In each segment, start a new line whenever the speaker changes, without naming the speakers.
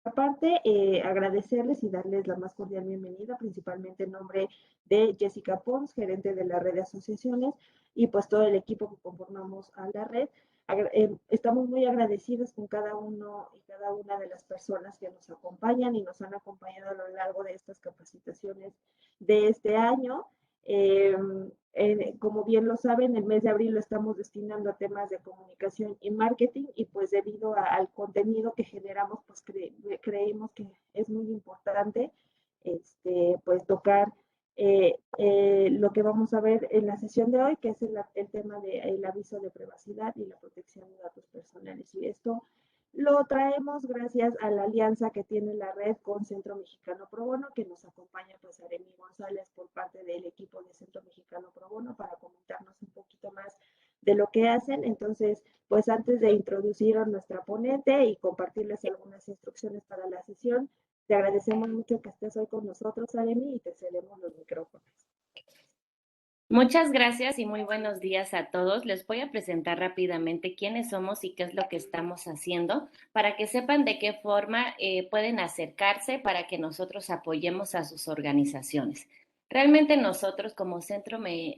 parte, agradecerles y darles la más cordial bienvenida, principalmente en nombre de Jessica Pons, gerente de la red de asociaciones, y pues todo el equipo que conformamos a la red. Estamos muy agradecidos con cada uno y cada una de las personas que nos acompañan y nos han acompañado a lo largo de estas capacitaciones de este año. Eh, Como bien lo saben, el mes de abril lo estamos destinando a temas de comunicación y marketing y pues debido al contenido que generamos, pues creemos que es muy importante pues tocar lo que vamos a ver en la sesión de hoy, que es el tema del aviso de privacidad y la protección de datos personales. Y esto lo traemos gracias a la alianza que tiene la red con Centro Mexicano Pro Bono, que nos acompaña pues Aremi González por parte del equipo de Centro Mexicano Pro Bono para comentarnos un poquito más de lo que hacen. Entonces, pues antes de introducir a nuestra ponente y compartirles algunas instrucciones para la sesión, te agradecemos mucho que estés hoy con nosotros, Aremi, y te cedemos los micrófonos.
Muchas gracias y muy buenos días a todos. Les voy a presentar rápidamente quiénes somos y qué es lo que estamos haciendo para que sepan de qué forma pueden acercarse para que nosotros apoyemos a sus organizaciones. Realmente nosotros como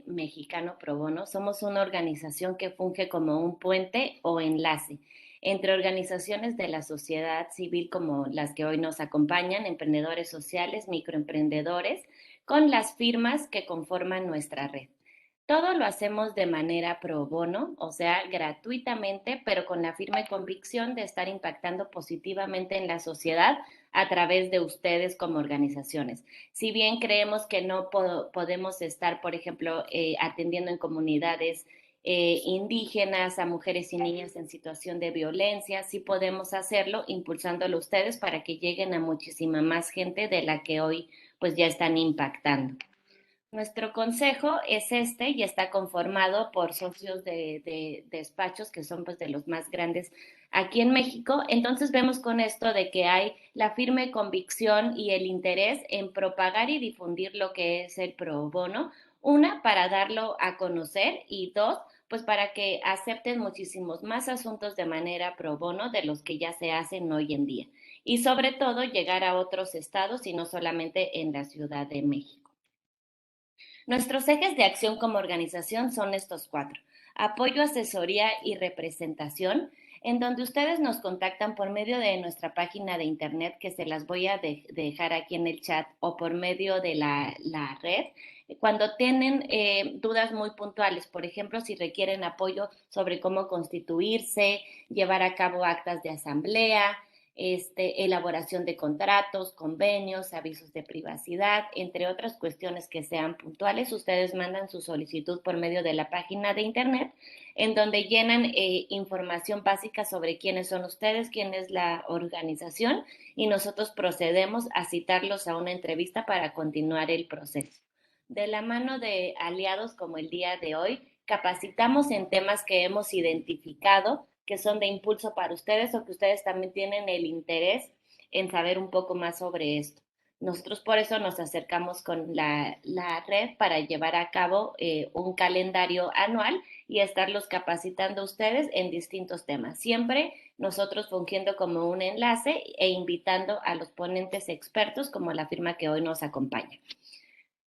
Mexicano Pro Bono somos una organización que funge como un puente o enlace entre organizaciones de la sociedad civil como las que hoy nos acompañan, emprendedores sociales, microemprendedores, con las firmas que conforman nuestra red. Todo lo hacemos de manera pro bono, o sea, gratuitamente, pero con la firme convicción de estar impactando positivamente en la sociedad a través de ustedes como organizaciones. Si bien creemos que no podemos estar, por ejemplo, atendiendo en comunidades indígenas, a mujeres y niñas en situación de violencia, sí podemos hacerlo impulsándolo ustedes para que lleguen a muchísima más gente de la que hoy pues ya están impactando. Nuestro consejo es este y está conformado por socios de despachos que son pues de los más grandes aquí en México. Entonces vemos con esto de que hay la firme convicción y el interés en propagar y difundir lo que es el pro bono. Una, para darlo a conocer y dos, pues para que acepten muchísimos más asuntos de manera pro bono de los que ya se hacen hoy en día. Y sobre todo llegar a otros estados y no solamente en la Ciudad de México. Nuestros ejes de acción como organización son estos cuatro: apoyo, asesoría y representación, en donde ustedes nos contactan por medio de nuestra página de internet, que se las voy a dejar aquí en el chat, o por medio de la red, cuando tienen dudas muy puntuales, por ejemplo, si requieren apoyo sobre cómo constituirse, llevar a cabo actas de asamblea, elaboración de contratos, convenios, avisos de privacidad, entre otras cuestiones que sean puntuales. Ustedes mandan su solicitud por medio de la página de internet, en donde llenan información básica sobre quiénes son ustedes, quién es la organización, y nosotros procedemos a citarlos a una entrevista para continuar el proceso. De la mano de aliados como el día de hoy, capacitamos en temas que hemos identificado que son de impulso para ustedes o que ustedes también tienen el interés en saber un poco más sobre esto. Nosotros por eso nos acercamos con la red para llevar a cabo un calendario anual y estarlos capacitando a ustedes en distintos temas. Siempre nosotros fungiendo como un enlace e invitando a los ponentes expertos como la firma que hoy nos acompaña.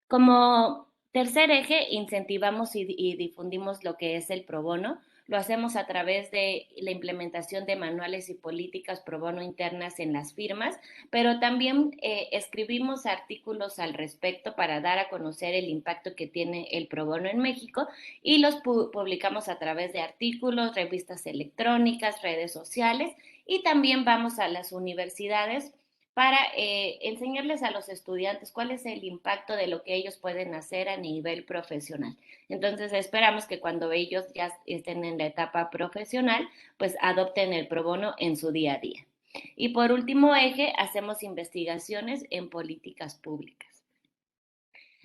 Como tercer eje, incentivamos y difundimos lo que es el pro bono. Lo hacemos a través de la implementación de manuales y políticas pro bono internas en las firmas, pero también escribimos artículos al respecto para dar a conocer el impacto que tiene el pro bono en México y los publicamos a través de artículos, revistas electrónicas, redes sociales, y también vamos a las universidades para enseñarles a los estudiantes cuál es el impacto de lo que ellos pueden hacer a nivel profesional. Entonces esperamos que cuando ellos ya estén en la etapa profesional, pues adopten el pro bono en su día a día. Y por último eje, hacemos investigaciones en políticas públicas.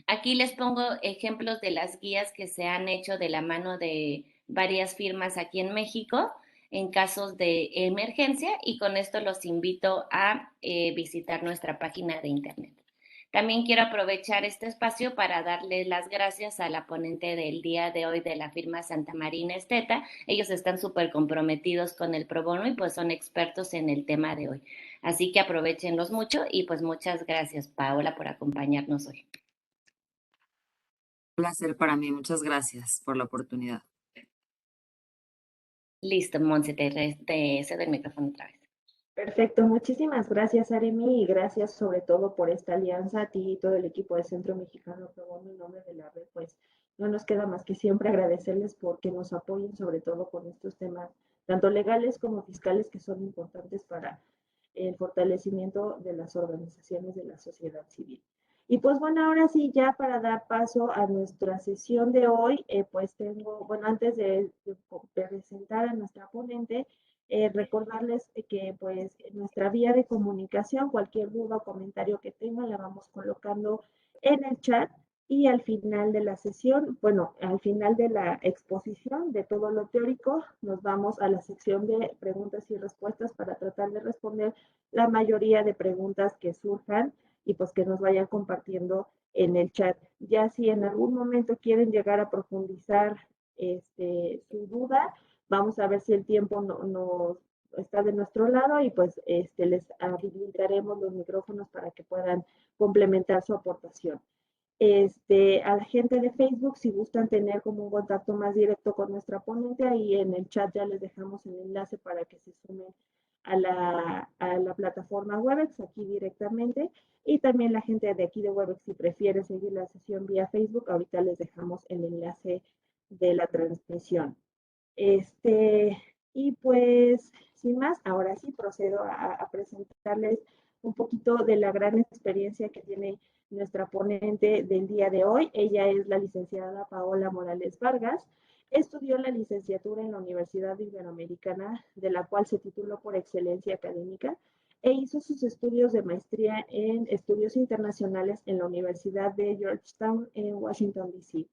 Aquí les pongo ejemplos de las guías que se han hecho de la mano de varias firmas aquí en México en casos de emergencia, y con esto los invito a visitar nuestra página de internet. También quiero aprovechar este espacio para darle las gracias a la ponente del día de hoy de la firma Santa Marina Esteta. Ellos están súper comprometidos con el pro bono y pues son expertos en el tema de hoy. Así que aprovechenlos mucho y pues muchas gracias, Paola, por acompañarnos hoy.
Un placer para mí. Muchas gracias por la oportunidad.
Listo, Monse, te cedo el micrófono otra vez.
Perfecto, muchísimas gracias, Aremi, y gracias sobre todo por esta alianza a ti y todo el equipo de Centro Mexicano Pro Bono en nombre de la red. Pues no nos queda más que siempre agradecerles porque nos apoyen sobre todo con estos temas, tanto legales como fiscales, que son importantes para el fortalecimiento de las organizaciones de la sociedad civil. Y pues bueno, ahora sí, ya para dar paso a nuestra sesión de hoy, pues tengo, bueno, antes de presentar a nuestra ponente, recordarles que pues nuestra vía de comunicación, cualquier duda o comentario que tengan, la vamos colocando en el chat y al final de la sesión, bueno, al final de la exposición de todo lo teórico, nos vamos a la sección de preguntas y respuestas para tratar de responder la mayoría de preguntas que surjan y pues que nos vayan compartiendo en el chat. Ya si en algún momento quieren llegar a profundizar su duda, vamos a ver si el tiempo no está de nuestro lado y pues les habilitaremos los micrófonos para que puedan complementar su aportación. A la gente de Facebook, si gustan tener como un contacto más directo con nuestra ponente, ahí en el chat ya les dejamos el enlace para que se sumen a la plataforma Webex aquí directamente. Y también la gente de aquí de Webex, si prefiere seguir la sesión vía Facebook, ahorita les dejamos el enlace de la transmisión. Y pues, sin más, ahora sí procedo a presentarles un poquito de la gran experiencia que tiene nuestra ponente del día de hoy. Ella es la licenciada Paola Morales Vargas. Estudió la licenciatura en la Universidad Iberoamericana, de la cual se tituló por excelencia académica, e hizo sus estudios de maestría en estudios internacionales en la Universidad de Georgetown en Washington, D.C.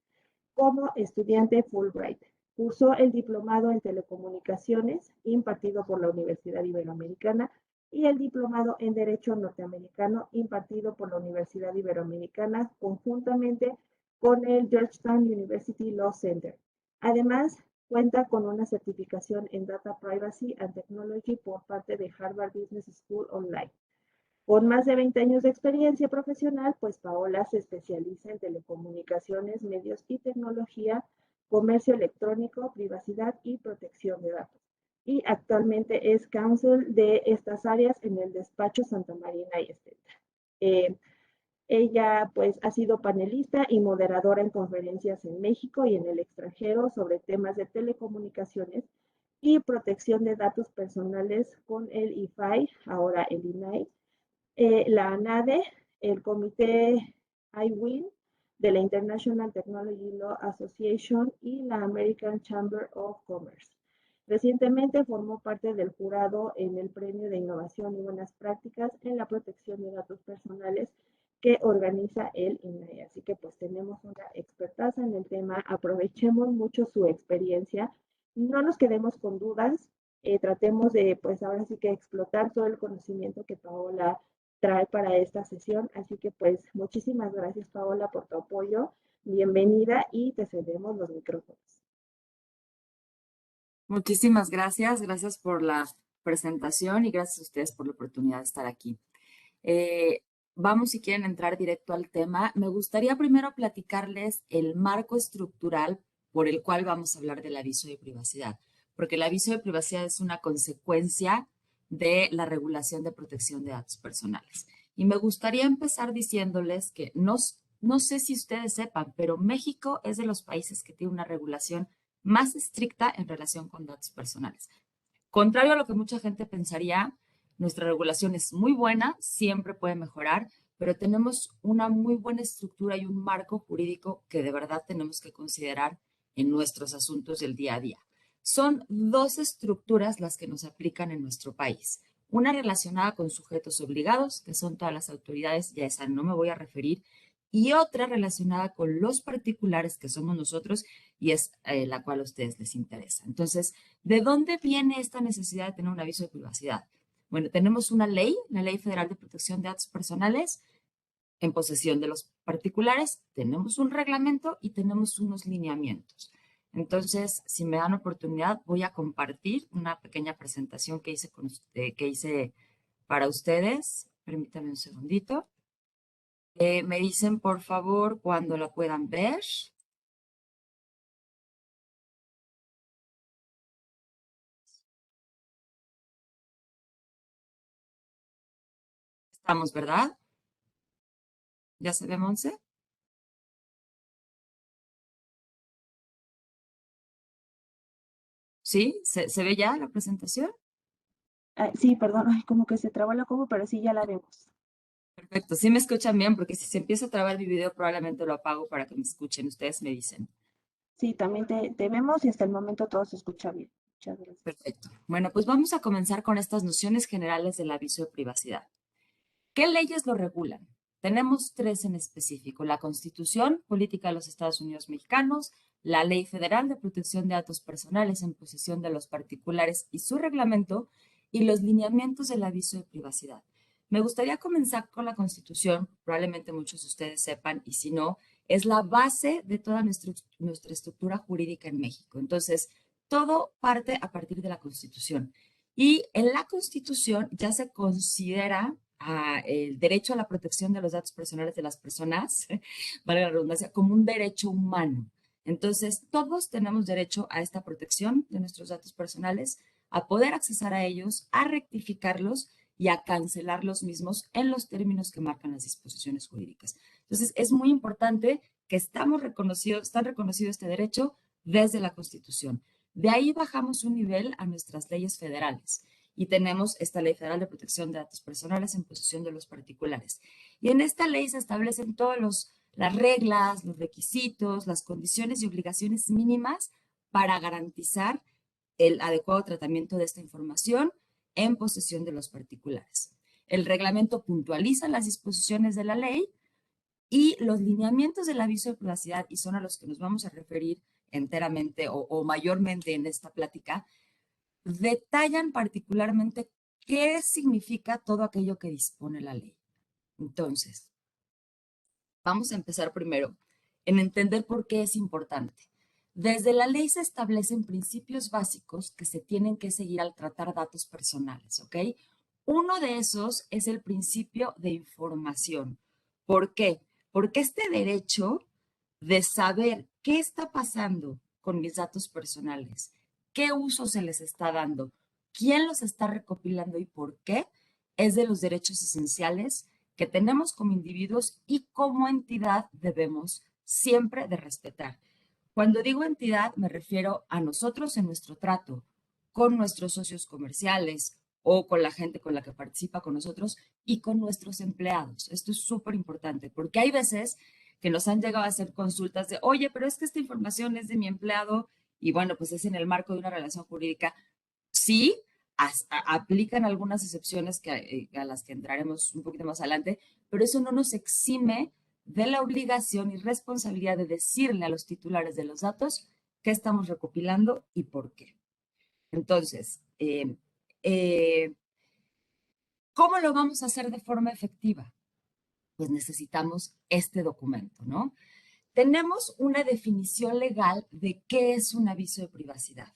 como estudiante Fulbright. Cursó el diplomado en telecomunicaciones impartido por la Universidad Iberoamericana y el diplomado en Derecho Norteamericano impartido por la Universidad Iberoamericana conjuntamente con el Georgetown University Law Center. Además, cuenta con una certificación en Data Privacy and Technology por parte de Harvard Business School Online. Con más de 20 años de experiencia profesional, pues Paola se especializa en telecomunicaciones, medios y tecnología, comercio electrónico, privacidad y protección de datos. Y actualmente es counsel de estas áreas en el despacho Santa Marina y Esteta. Ella pues ha sido panelista y moderadora en conferencias en México y en el extranjero sobre temas de telecomunicaciones y protección de datos personales con el IFAI, ahora el INAI, la ANADE, el comité IWIN de la International Technology Law Association y la American Chamber of Commerce. Recientemente formó parte del jurado en el Premio de Innovación y Buenas Prácticas en la Protección de Datos Personales que organiza el INAI. Así que pues tenemos una expertaza en el tema, aprovechemos mucho su experiencia, no nos quedemos con dudas, tratemos de pues ahora sí que explotar todo el conocimiento que Paola trae para esta sesión. Así que pues muchísimas gracias Paola por tu apoyo, bienvenida y te cedemos los micrófonos.
Muchísimas gracias. Gracias por la presentación y gracias a ustedes por la oportunidad de estar aquí. Vamos, si quieren entrar directo al tema. Me gustaría primero platicarles el marco estructural por el cual vamos a hablar del aviso de privacidad, porque el aviso de privacidad es una consecuencia de la regulación de protección de datos personales. Y me gustaría empezar diciéndoles que no sé si ustedes sepan, pero México es de los países que tiene una regulación más estricta en relación con datos personales. Contrario a lo que mucha gente pensaría, nuestra regulación es muy buena, siempre puede mejorar, pero tenemos una muy buena estructura y un marco jurídico que de verdad tenemos que considerar en nuestros asuntos del día a día. Son dos estructuras las que nos aplican en nuestro país. Una relacionada con sujetos obligados, que son todas las autoridades, ya esa no me voy a referir, y otra relacionada con los particulares, que somos nosotros, y es la cual a ustedes les interesa. Entonces, ¿de dónde viene esta necesidad de tener un aviso de privacidad? Bueno, tenemos una ley, la Ley Federal de Protección de Datos Personales, en posesión de los particulares, tenemos un reglamento y tenemos unos lineamientos. Entonces, si me dan oportunidad, voy a compartir una pequeña presentación que hice para ustedes. Permítanme un segundito. Me dicen, por favor, cuando la puedan ver. Estamos, ¿verdad? ¿Ya se ve, Monse? ¿Sí? ¿Se ve ya la presentación?
Sí, perdón, ay, como que se trabó la compu, pero sí, ya la vemos.
Perfecto. Sí me escuchan bien, porque si se empieza a trabar mi video, probablemente lo apago para que me escuchen. Ustedes me dicen.
Sí, también te vemos y hasta el momento todo se escucha bien. Muchas gracias.
Perfecto. Bueno, pues vamos a comenzar con estas nociones generales del aviso de privacidad. ¿Qué leyes lo regulan? Tenemos tres en específico: la Constitución Política de los Estados Unidos Mexicanos, la Ley Federal de Protección de Datos Personales en posesión de los particulares y su reglamento, y los lineamientos del aviso de privacidad. Me gustaría comenzar con la Constitución, probablemente muchos de ustedes sepan, y si no, es la base de toda nuestra estructura jurídica en México. Entonces, todo parte a partir de la Constitución. Y en la Constitución ya se considera el derecho a la protección de los datos personales de las personas, valga la redundancia, como un derecho humano. Entonces, todos tenemos derecho a esta protección de nuestros datos personales, a poder accesar a ellos, a rectificarlos y a cancelar los mismos en los términos que marcan las disposiciones jurídicas. Entonces, es muy importante que está reconocido este derecho desde la Constitución. De ahí bajamos un nivel a nuestras leyes federales y tenemos esta Ley Federal de Protección de Datos Personales en posesión de los particulares. Y en esta ley se establecen las reglas, los requisitos, las condiciones y obligaciones mínimas para garantizar el adecuado tratamiento de esta información en posesión de los particulares. El reglamento puntualiza las disposiciones de la ley y los lineamientos del aviso de privacidad, y son a los que nos vamos a referir enteramente o mayormente en esta plática, detallan particularmente qué significa todo aquello que dispone la ley. Entonces, vamos a empezar primero en entender por qué es importante. Desde la ley se establecen principios básicos que se tienen que seguir al tratar datos personales, ¿ok? Uno de esos es el principio de información. ¿Por qué? Porque este derecho de saber qué está pasando con mis datos personales, qué uso se les está dando, quién los está recopilando y por qué, es de los derechos esenciales que tenemos como individuos y como entidad debemos siempre de respetar. Cuando digo entidad, me refiero a nosotros en nuestro trato con nuestros socios comerciales o con la gente con la que participa con nosotros y con nuestros empleados. Esto es súper importante porque hay veces que nos han llegado a hacer consultas de, oye, pero es que esta información es de mi empleado y bueno, pues es en el marco de una relación jurídica. Sí, aplican algunas excepciones a las que entraremos un poquito más adelante, pero eso no nos exime de la obligación y responsabilidad de decirle a los titulares de los datos qué estamos recopilando y por qué. Entonces, ¿cómo lo vamos a hacer de forma efectiva? Pues necesitamos este documento, ¿no? Tenemos una definición legal de qué es un aviso de privacidad.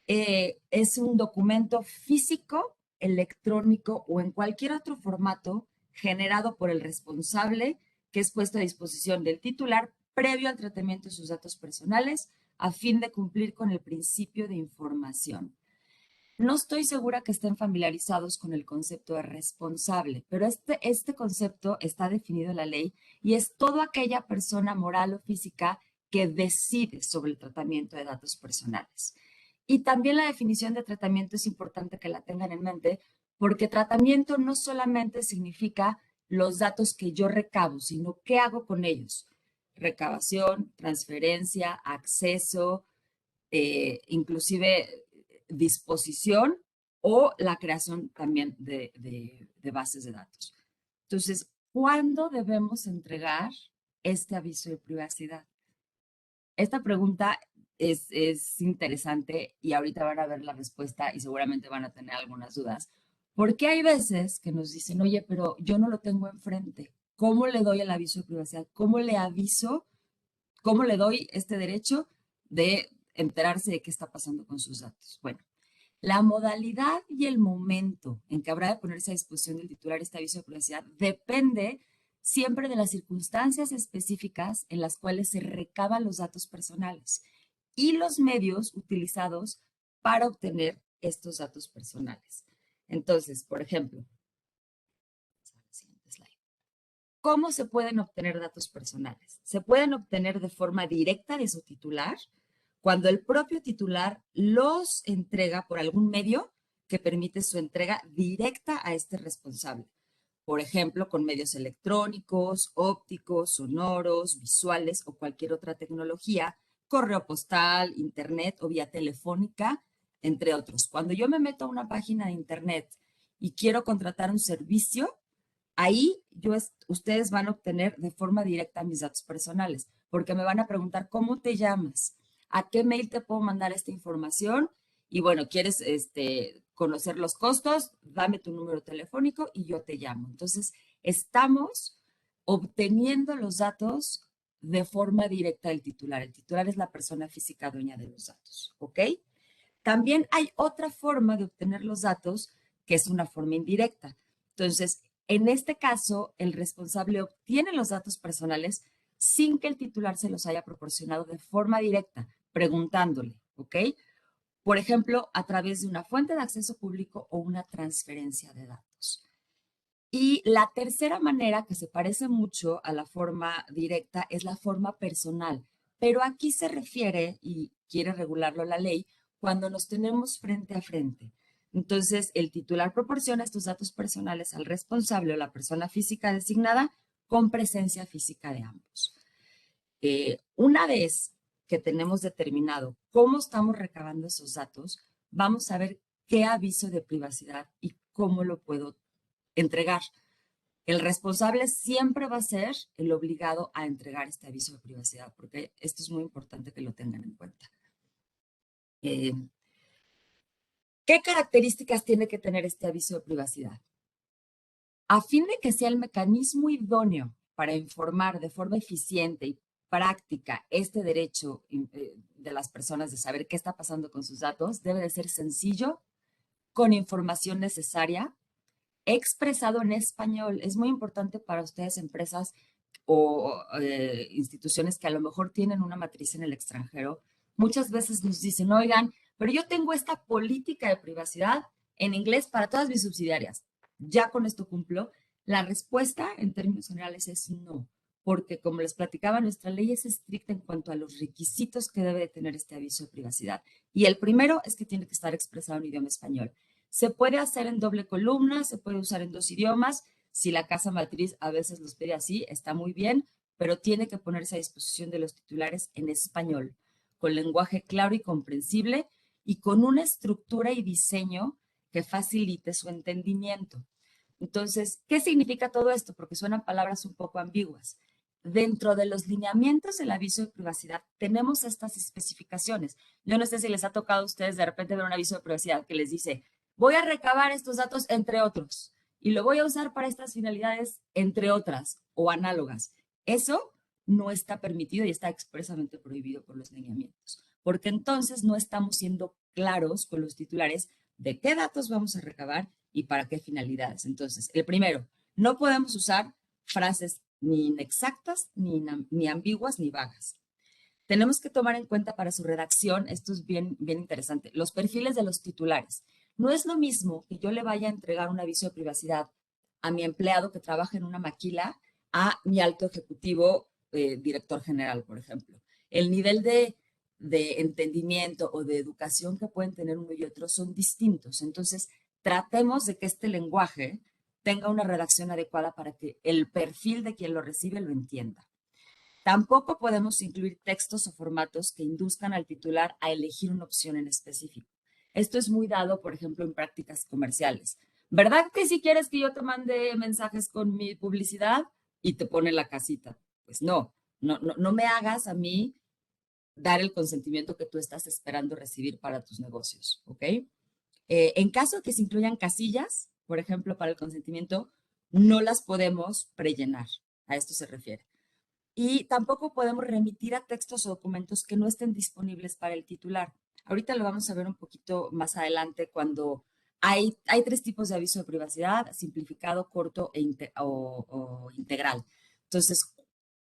Es un documento físico, electrónico o en cualquier otro formato generado por el responsable que es puesto a disposición del titular previo al tratamiento de sus datos personales a fin de cumplir con el principio de información. No estoy segura que estén familiarizados con el concepto de responsable, pero este concepto está definido en la ley y es toda aquella persona moral o física que decide sobre el tratamiento de datos personales. Y también la definición de tratamiento es importante que la tengan en mente, porque tratamiento no solamente significa los datos que yo recabo, sino qué hago con ellos. Recabación, transferencia, acceso, inclusive disposición o la creación también de bases de datos. Entonces, ¿cuándo debemos entregar este aviso de privacidad? Esta pregunta es interesante y ahorita van a ver la respuesta y seguramente van a tener algunas dudas. Porque hay veces que nos dicen, oye, pero yo no lo tengo enfrente. ¿Cómo le doy el aviso de privacidad? ¿Cómo le aviso? ¿Cómo le doy este derecho de enterarse de qué está pasando con sus datos? Bueno, La modalidad y el momento en que habrá de ponerse a disposición del titular este aviso de privacidad depende siempre de las circunstancias específicas en las cuales se recaban los datos personales y los medios utilizados para obtener estos datos personales. Entonces, por ejemplo, ¿cómo se pueden obtener datos personales? Se pueden obtener de forma directa de su titular cuando el propio titular los entrega por algún medio que permite su entrega directa a este responsable. Por ejemplo, con medios electrónicos, ópticos, sonoros, visuales o cualquier otra tecnología, correo postal, internet o vía telefónica, entre otros. Cuando yo me meto a una página de internet y quiero contratar un servicio, ahí ustedes van a obtener de forma directa mis datos personales, porque me van a preguntar cómo te llamas, a qué mail te puedo mandar esta información y bueno, quieres conocer los costos, dame tu número telefónico y yo te llamo. Entonces, estamos obteniendo los datos de forma directa del titular. El titular es la persona física dueña de los datos, ¿ok? También hay otra forma de obtener los datos que es una forma indirecta. Entonces, en este caso, el responsable obtiene los datos personales sin que el titular se los haya proporcionado de forma directa, preguntándole, ¿ok? Por ejemplo, a través de una fuente de acceso público o una transferencia de datos. Y la tercera manera, que se parece mucho a la forma directa, es la forma personal. Pero aquí se refiere, y quiere regularlo la ley, cuando nos tenemos frente a frente. Entonces, el titular proporciona estos datos personales al responsable o la persona física designada con presencia física de ambos. Una vez que tenemos determinado cómo estamos recabando esos datos, vamos a ver qué aviso de privacidad y cómo lo puedo entregar. El responsable siempre va a ser el obligado a entregar este aviso de privacidad, porque esto es muy importante que lo tengan en cuenta. ¿Qué características tiene que tener este aviso de privacidad? A fin de que sea el mecanismo idóneo para informar de forma eficiente y práctica este derecho de las personas de saber qué está pasando con sus datos, debe de ser sencillo, con información necesaria, expresado en español. Es muy importante para ustedes, empresas o instituciones que a lo mejor tienen una matriz en el extranjero. Muchas veces nos dicen, oigan, pero yo tengo esta política de privacidad en inglés para todas mis subsidiarias. ¿Ya con esto cumplo? La respuesta en términos generales es no, porque como les platicaba, nuestra ley es estricta en cuanto a los requisitos que debe de tener este aviso de privacidad. Y el primero es que tiene que estar expresado en idioma español. Se puede hacer en doble columna, se puede usar en 2 idiomas. Si la casa matriz a veces los pide así, está muy bien, pero tiene que ponerse a disposición de los titulares en español, con lenguaje claro y comprensible y con una estructura y diseño que facilite su entendimiento. Entonces, ¿qué significa todo esto? Porque suenan palabras un poco ambiguas. Dentro de los lineamientos del aviso de privacidad tenemos estas especificaciones. Yo no sé si les ha tocado a ustedes de repente ver un aviso de privacidad que les dice, voy a recabar estos datos entre otros y lo voy a usar para estas finalidades entre otras o análogas. Eso no está permitido y está expresamente prohibido por los lineamientos, porque entonces no estamos siendo claros con los titulares de qué datos vamos a recabar y para qué finalidades. Entonces, el primero, no podemos usar frases ni inexactas, ni ambiguas, ni vagas. Tenemos que tomar en cuenta para su redacción, esto es bien interesante, los perfiles de los titulares. No es lo mismo que yo le vaya a entregar un aviso de privacidad a mi empleado que trabaja en una maquila a mi alto ejecutivo, director general, por ejemplo. El nivel de entendimiento o de educación que pueden tener uno y otro son distintos. Entonces, tratemos de que este lenguaje tenga una redacción adecuada para que el perfil de quien lo recibe lo entienda. Tampoco podemos incluir textos o formatos que induzcan al titular a elegir una opción en específico. Esto es muy dado, por ejemplo, en prácticas comerciales. ¿Verdad que si quieres que yo te mande mensajes con mi publicidad y te pone la casita? Pues no me hagas a mí dar el consentimiento que tú estás esperando recibir para tus negocios, ¿ok? En caso de que se incluyan casillas, por ejemplo, para el consentimiento, no las podemos prellenar. A esto se refiere. Y tampoco podemos remitir a textos o documentos que no estén disponibles para el titular. Ahorita lo vamos a ver un poquito más adelante cuando hay 3 tipos de aviso de privacidad: simplificado, corto o integral. Entonces,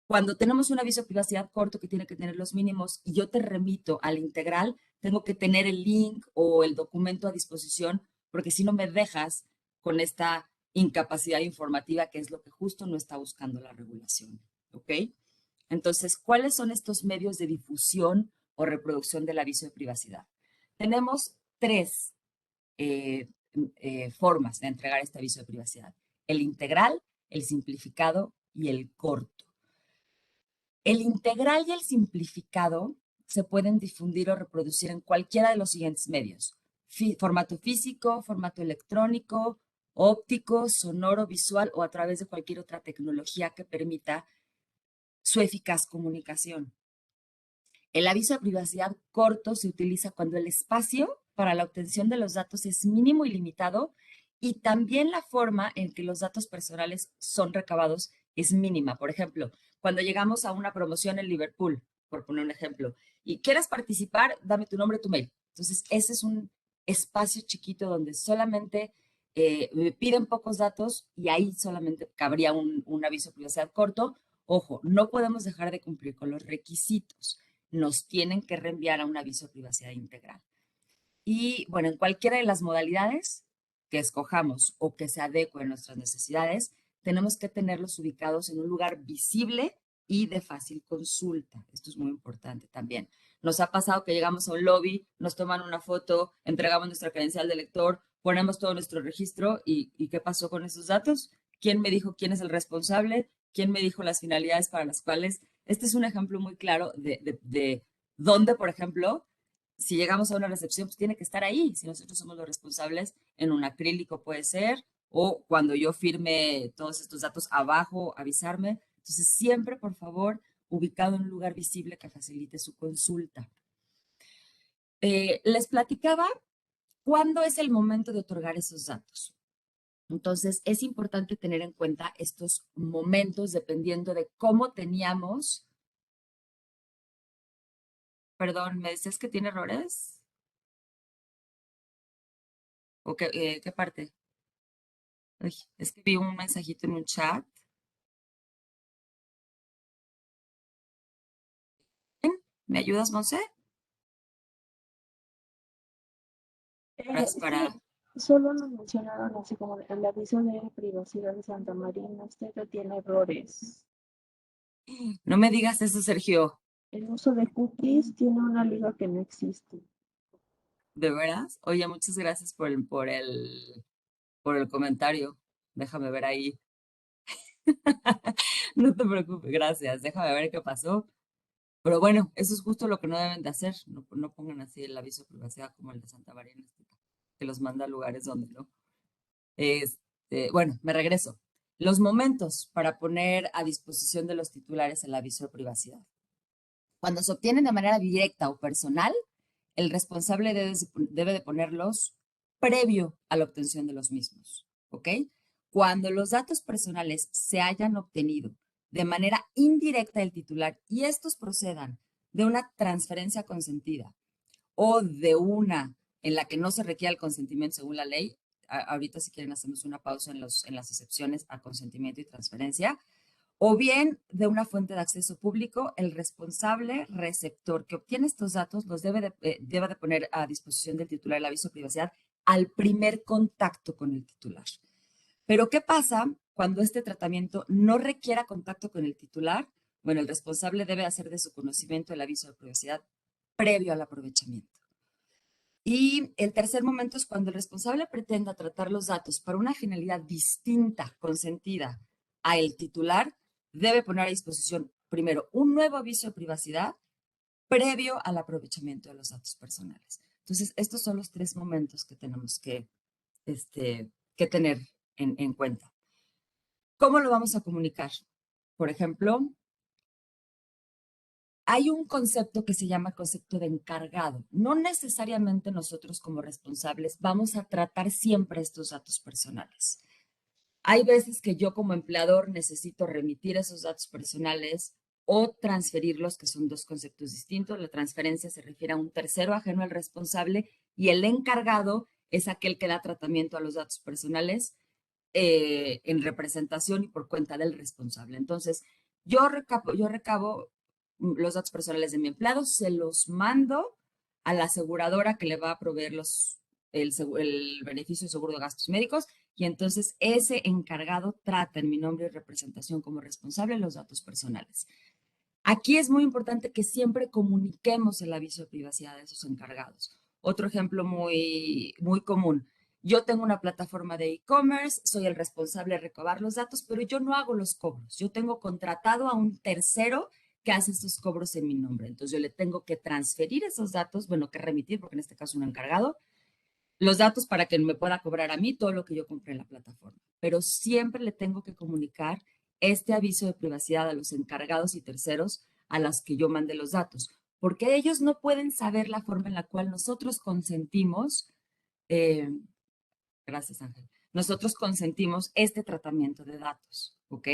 cuando tenemos un aviso de privacidad corto que tiene que tener los mínimos y yo te remito al integral, tengo que tener el link o el documento a disposición, porque si no me dejas con esta incapacidad informativa, que es lo que justo no está buscando la regulación. ¿Ok? Entonces, ¿cuáles son estos medios de difusión o reproducción del aviso de privacidad? Tenemos 3 formas de entregar este aviso de privacidad: el integral, el simplificado y el corto. El integral y el simplificado se pueden difundir o reproducir en cualquiera de los siguientes medios: formato físico, formato electrónico, óptico, sonoro, visual o a través de cualquier otra tecnología que permita su eficaz comunicación. El aviso de privacidad corto se utiliza cuando el espacio para la obtención de los datos es mínimo y limitado, y también la forma en que los datos personales son recabados es mínima. Por ejemplo, cuando llegamos a una promoción en Liverpool, por poner un ejemplo, y quieres participar, dame tu nombre, tu mail. Entonces, ese es un espacio chiquito donde solamente me piden pocos datos y ahí solamente cabría un aviso de privacidad corto. Ojo, no podemos dejar de cumplir con los requisitos. Nos tienen que reenviar a un aviso de privacidad integral. Y bueno, en cualquiera de las modalidades que escojamos o que se adecue a nuestras necesidades, tenemos que tenerlos ubicados en un lugar visible y de fácil consulta. Esto es muy importante también. Nos ha pasado que llegamos a un lobby, nos toman una foto, entregamos nuestra credencial de lector, ponemos todo nuestro registro y ¿qué pasó con esos datos? ¿Quién me dijo quién es el responsable? ¿Quién me dijo las finalidades para las cuales? Este es un ejemplo muy claro de dónde, por ejemplo, si llegamos a una recepción, pues tiene que estar ahí. Si nosotros somos los responsables, en un acrílico puede ser, o cuando yo firme todos estos datos abajo, avisarme. Entonces, siempre, por favor, ubicado en un lugar visible que facilite su consulta. Les platicaba cuándo es el momento de otorgar esos datos. Entonces, es importante tener en cuenta estos momentos dependiendo de cómo teníamos. Perdón, ¿me decías que tiene errores? ¿O qué parte? Ay, es que vi un mensajito en un chat. ¿Me ayudas, Monse?
Sí, solo nos mencionaron así como el aviso de privacidad de Santa Marina, usted no tiene errores.
No me digas eso, Sergio.
El uso de cookies tiene una liga que no existe.
¿De veras? Oye, muchas gracias por el comentario. Déjame ver ahí. No te preocupes, gracias. Déjame ver qué pasó. Pero bueno, eso es justo lo que no deben de hacer. No pongan así el aviso de privacidad como el de Santa Marina, que los manda a lugares donde no. Bueno, me regreso. Los momentos para poner a disposición de los titulares el aviso de privacidad. Cuando se obtienen de manera directa o personal, el responsable debe de ponerlos previo a la obtención de los mismos, ¿ok? Cuando los datos personales se hayan obtenido de manera indirecta del titular y estos procedan de una transferencia consentida o de una en la que no se requiere el consentimiento según la ley, ahorita si quieren hacemos una pausa en las excepciones a consentimiento y transferencia, o bien de una fuente de acceso público, el responsable receptor que obtiene estos datos los debe de poner a disposición del titular el aviso de privacidad al primer contacto con el titular. Pero ¿qué pasa cuando este tratamiento no requiera contacto con el titular? Bueno, el responsable debe hacer de su conocimiento el aviso de privacidad previo al aprovechamiento. Y el tercer momento es cuando el responsable pretenda tratar los datos para una finalidad distinta, consentida a el titular, debe poner a disposición primero un nuevo aviso de privacidad previo al aprovechamiento de los datos personales. Entonces, estos son los 3 momentos que tenemos que tener en cuenta. ¿Cómo lo vamos a comunicar? Por ejemplo, hay un concepto que se llama concepto de encargado. No necesariamente nosotros como responsables vamos a tratar siempre estos datos personales. Hay veces que yo como empleador necesito remitir esos datos personales o transferirlos, que son dos conceptos distintos. La transferencia se refiere a un tercero ajeno al responsable y el encargado es aquel que da tratamiento a los datos personales en representación y por cuenta del responsable. Entonces, yo recabo los datos personales de mi empleado, se los mando a la aseguradora que le va a proveer el beneficio de seguro de gastos médicos y entonces ese encargado trata en mi nombre y representación como responsable los datos personales. Aquí es muy importante que siempre comuniquemos el aviso de privacidad de esos encargados. Otro ejemplo muy común. Yo tengo una plataforma de e-commerce, soy el responsable de recabar los datos, pero yo no hago los cobros. Yo tengo contratado a un tercero que hace estos cobros en mi nombre. Entonces yo le tengo que transferir esos datos, bueno, que remitir, porque en este caso un encargado, los datos para que me pueda cobrar a mí todo lo que yo compré en la plataforma. Pero siempre le tengo que comunicar este aviso de privacidad a los encargados y terceros a los que yo mande los datos, porque ellos no pueden saber la forma en la cual nosotros consentimos, gracias Ángel, nosotros consentimos este tratamiento de datos, ¿ok?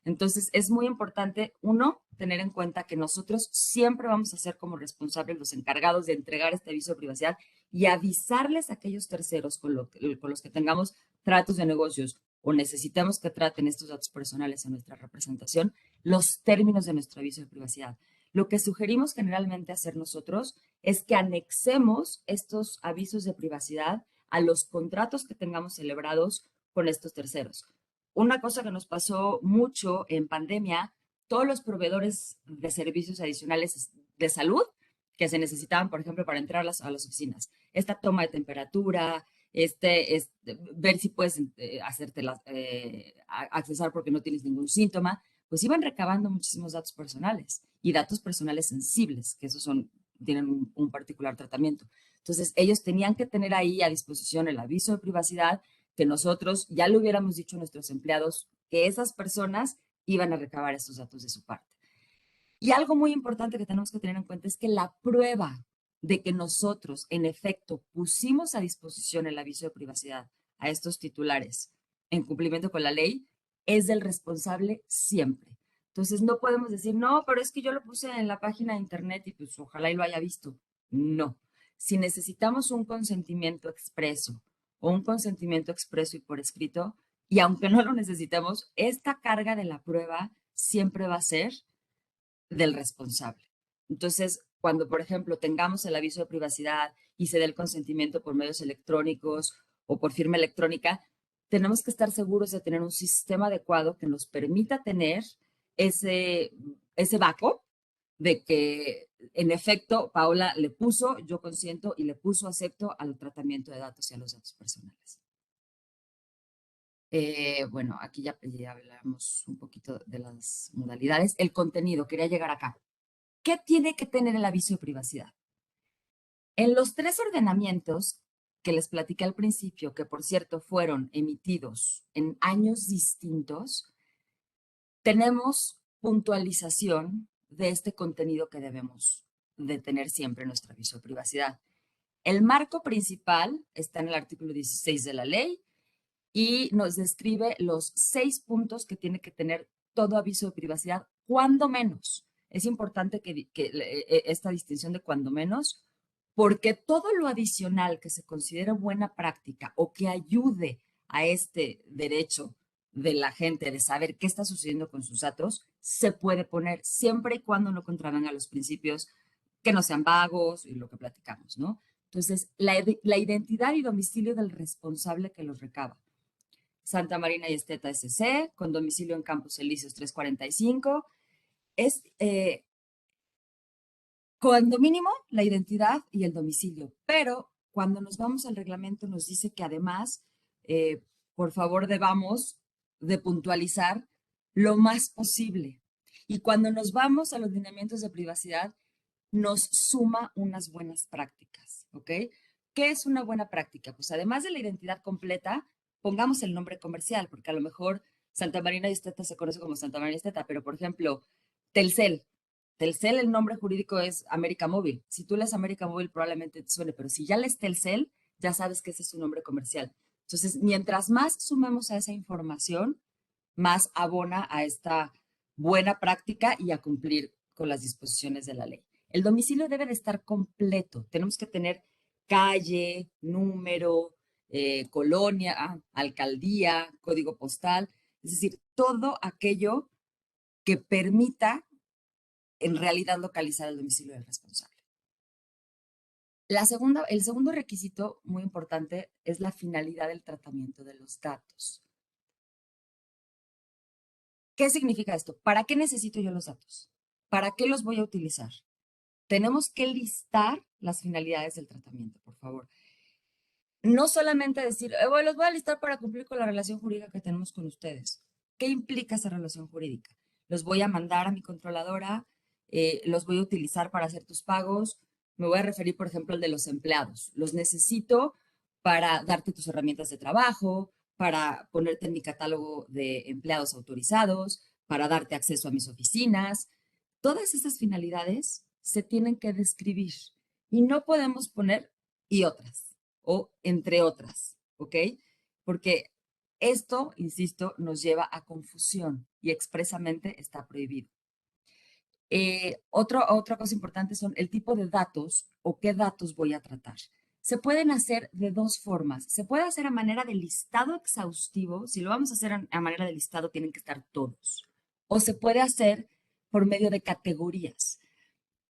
Entonces es muy importante, uno, tener en cuenta que nosotros siempre vamos a ser como responsables los encargados de entregar este aviso de privacidad y avisarles a aquellos terceros con los que tengamos tratos de negocios o necesitamos que traten estos datos personales en nuestra representación, los términos de nuestro aviso de privacidad. Lo que sugerimos generalmente hacer nosotros es que anexemos estos avisos de privacidad a los contratos que tengamos celebrados con estos terceros. Una cosa que nos pasó mucho en pandemia, todos los proveedores de servicios adicionales de salud que se necesitaban, por ejemplo, para entrar a las oficinas. Esta toma de temperatura, ver si puedes accesar porque no tienes ningún síntoma, pues iban recabando muchísimos datos personales y datos personales sensibles, que esos tienen un particular tratamiento. Entonces, ellos tenían que tener ahí a disposición el aviso de privacidad, que nosotros ya le hubiéramos dicho a nuestros empleados que esas personas iban a recabar esos datos de su parte. Y algo muy importante que tenemos que tener en cuenta es que la prueba de que nosotros, en efecto, pusimos a disposición el aviso de privacidad a estos titulares en cumplimiento con la ley, es del responsable siempre. Entonces, no podemos decir, no, pero es que yo lo puse en la página de internet y pues ojalá y lo haya visto. No. Si necesitamos un consentimiento expreso o un consentimiento expreso y por escrito, y aunque no lo necesitemos, esta carga de la prueba siempre va a ser del responsable. Entonces, cuando, por ejemplo, tengamos el aviso de privacidad y se dé el consentimiento por medios electrónicos o por firma electrónica, tenemos que estar seguros de tener un sistema adecuado que nos permita tener ese backup de que, en efecto, Paola le puso, yo consiento y le puso acepto al tratamiento de datos y a los datos personales. Bueno, aquí ya hablamos un poquito de las modalidades. El contenido, quería llegar acá. ¿Qué tiene que tener el aviso de privacidad? En los 3 ordenamientos que les platiqué al principio, que por cierto fueron emitidos en años distintos, tenemos puntualización de este contenido que debemos de tener siempre en nuestro aviso de privacidad. El marco principal está en el artículo 16 de la ley y nos describe los 6 puntos que tiene que tener todo aviso de privacidad, cuando menos. Es importante que esta distinción de cuando menos, porque todo lo adicional que se considere buena práctica o que ayude a este derecho de la gente de saber qué está sucediendo con sus datos, se puede poner siempre y cuando no contravenga los principios que no sean vagos y lo que platicamos, ¿no? Entonces, la identidad y domicilio del responsable que los recaba. Santa Marina y Esteta SC, con domicilio en Campos Elíseos 345. Es cuando mínimo la identidad y el domicilio, pero cuando nos vamos al reglamento nos dice que además, por favor, debamos de puntualizar lo más posible. Y cuando nos vamos a los lineamientos de privacidad, nos suma unas buenas prácticas, ¿ok? ¿Qué es una buena práctica? Pues además de la identidad completa, pongamos el nombre comercial, porque a lo mejor Santa Marina y Esteta se conoce como Santa Marina y Esteta, pero por ejemplo, Telcel. Telcel, el nombre jurídico es América Móvil. Si tú lees América Móvil, probablemente te suene, pero si ya lees Telcel, ya sabes que ese es su nombre comercial. Entonces, mientras más sumemos a esa información, más abona a esta buena práctica y a cumplir con las disposiciones de la ley. El domicilio debe de estar completo. Tenemos que tener calle, número, colonia, alcaldía, código postal, es decir, todo aquello que permita en realidad localizar el domicilio del responsable. El segundo requisito muy importante es la finalidad del tratamiento de los datos. ¿Qué significa esto? ¿Para qué necesito yo los datos? ¿Para qué los voy a utilizar? Tenemos que listar las finalidades del tratamiento, por favor. No solamente decir, bueno, los voy a listar para cumplir con la relación jurídica que tenemos con ustedes. ¿Qué implica esa relación jurídica? Los voy a mandar a mi controladora, los voy a utilizar para hacer tus pagos. Me voy a referir, por ejemplo, al de los empleados. Los necesito para darte tus herramientas de trabajo, para ponerte en mi catálogo de empleados autorizados, para darte acceso a mis oficinas. Todas esas finalidades se tienen que describir y no podemos poner y otras o entre otras, ¿ok? Porque esto, insisto, nos lleva a confusión y expresamente está prohibido. Otra cosa importante son el tipo de datos o qué datos voy a tratar. Se pueden hacer de dos formas. Se puede hacer a manera de listado exhaustivo. Si lo vamos a hacer a manera de listado, tienen que estar todos. O se puede hacer por medio de categorías.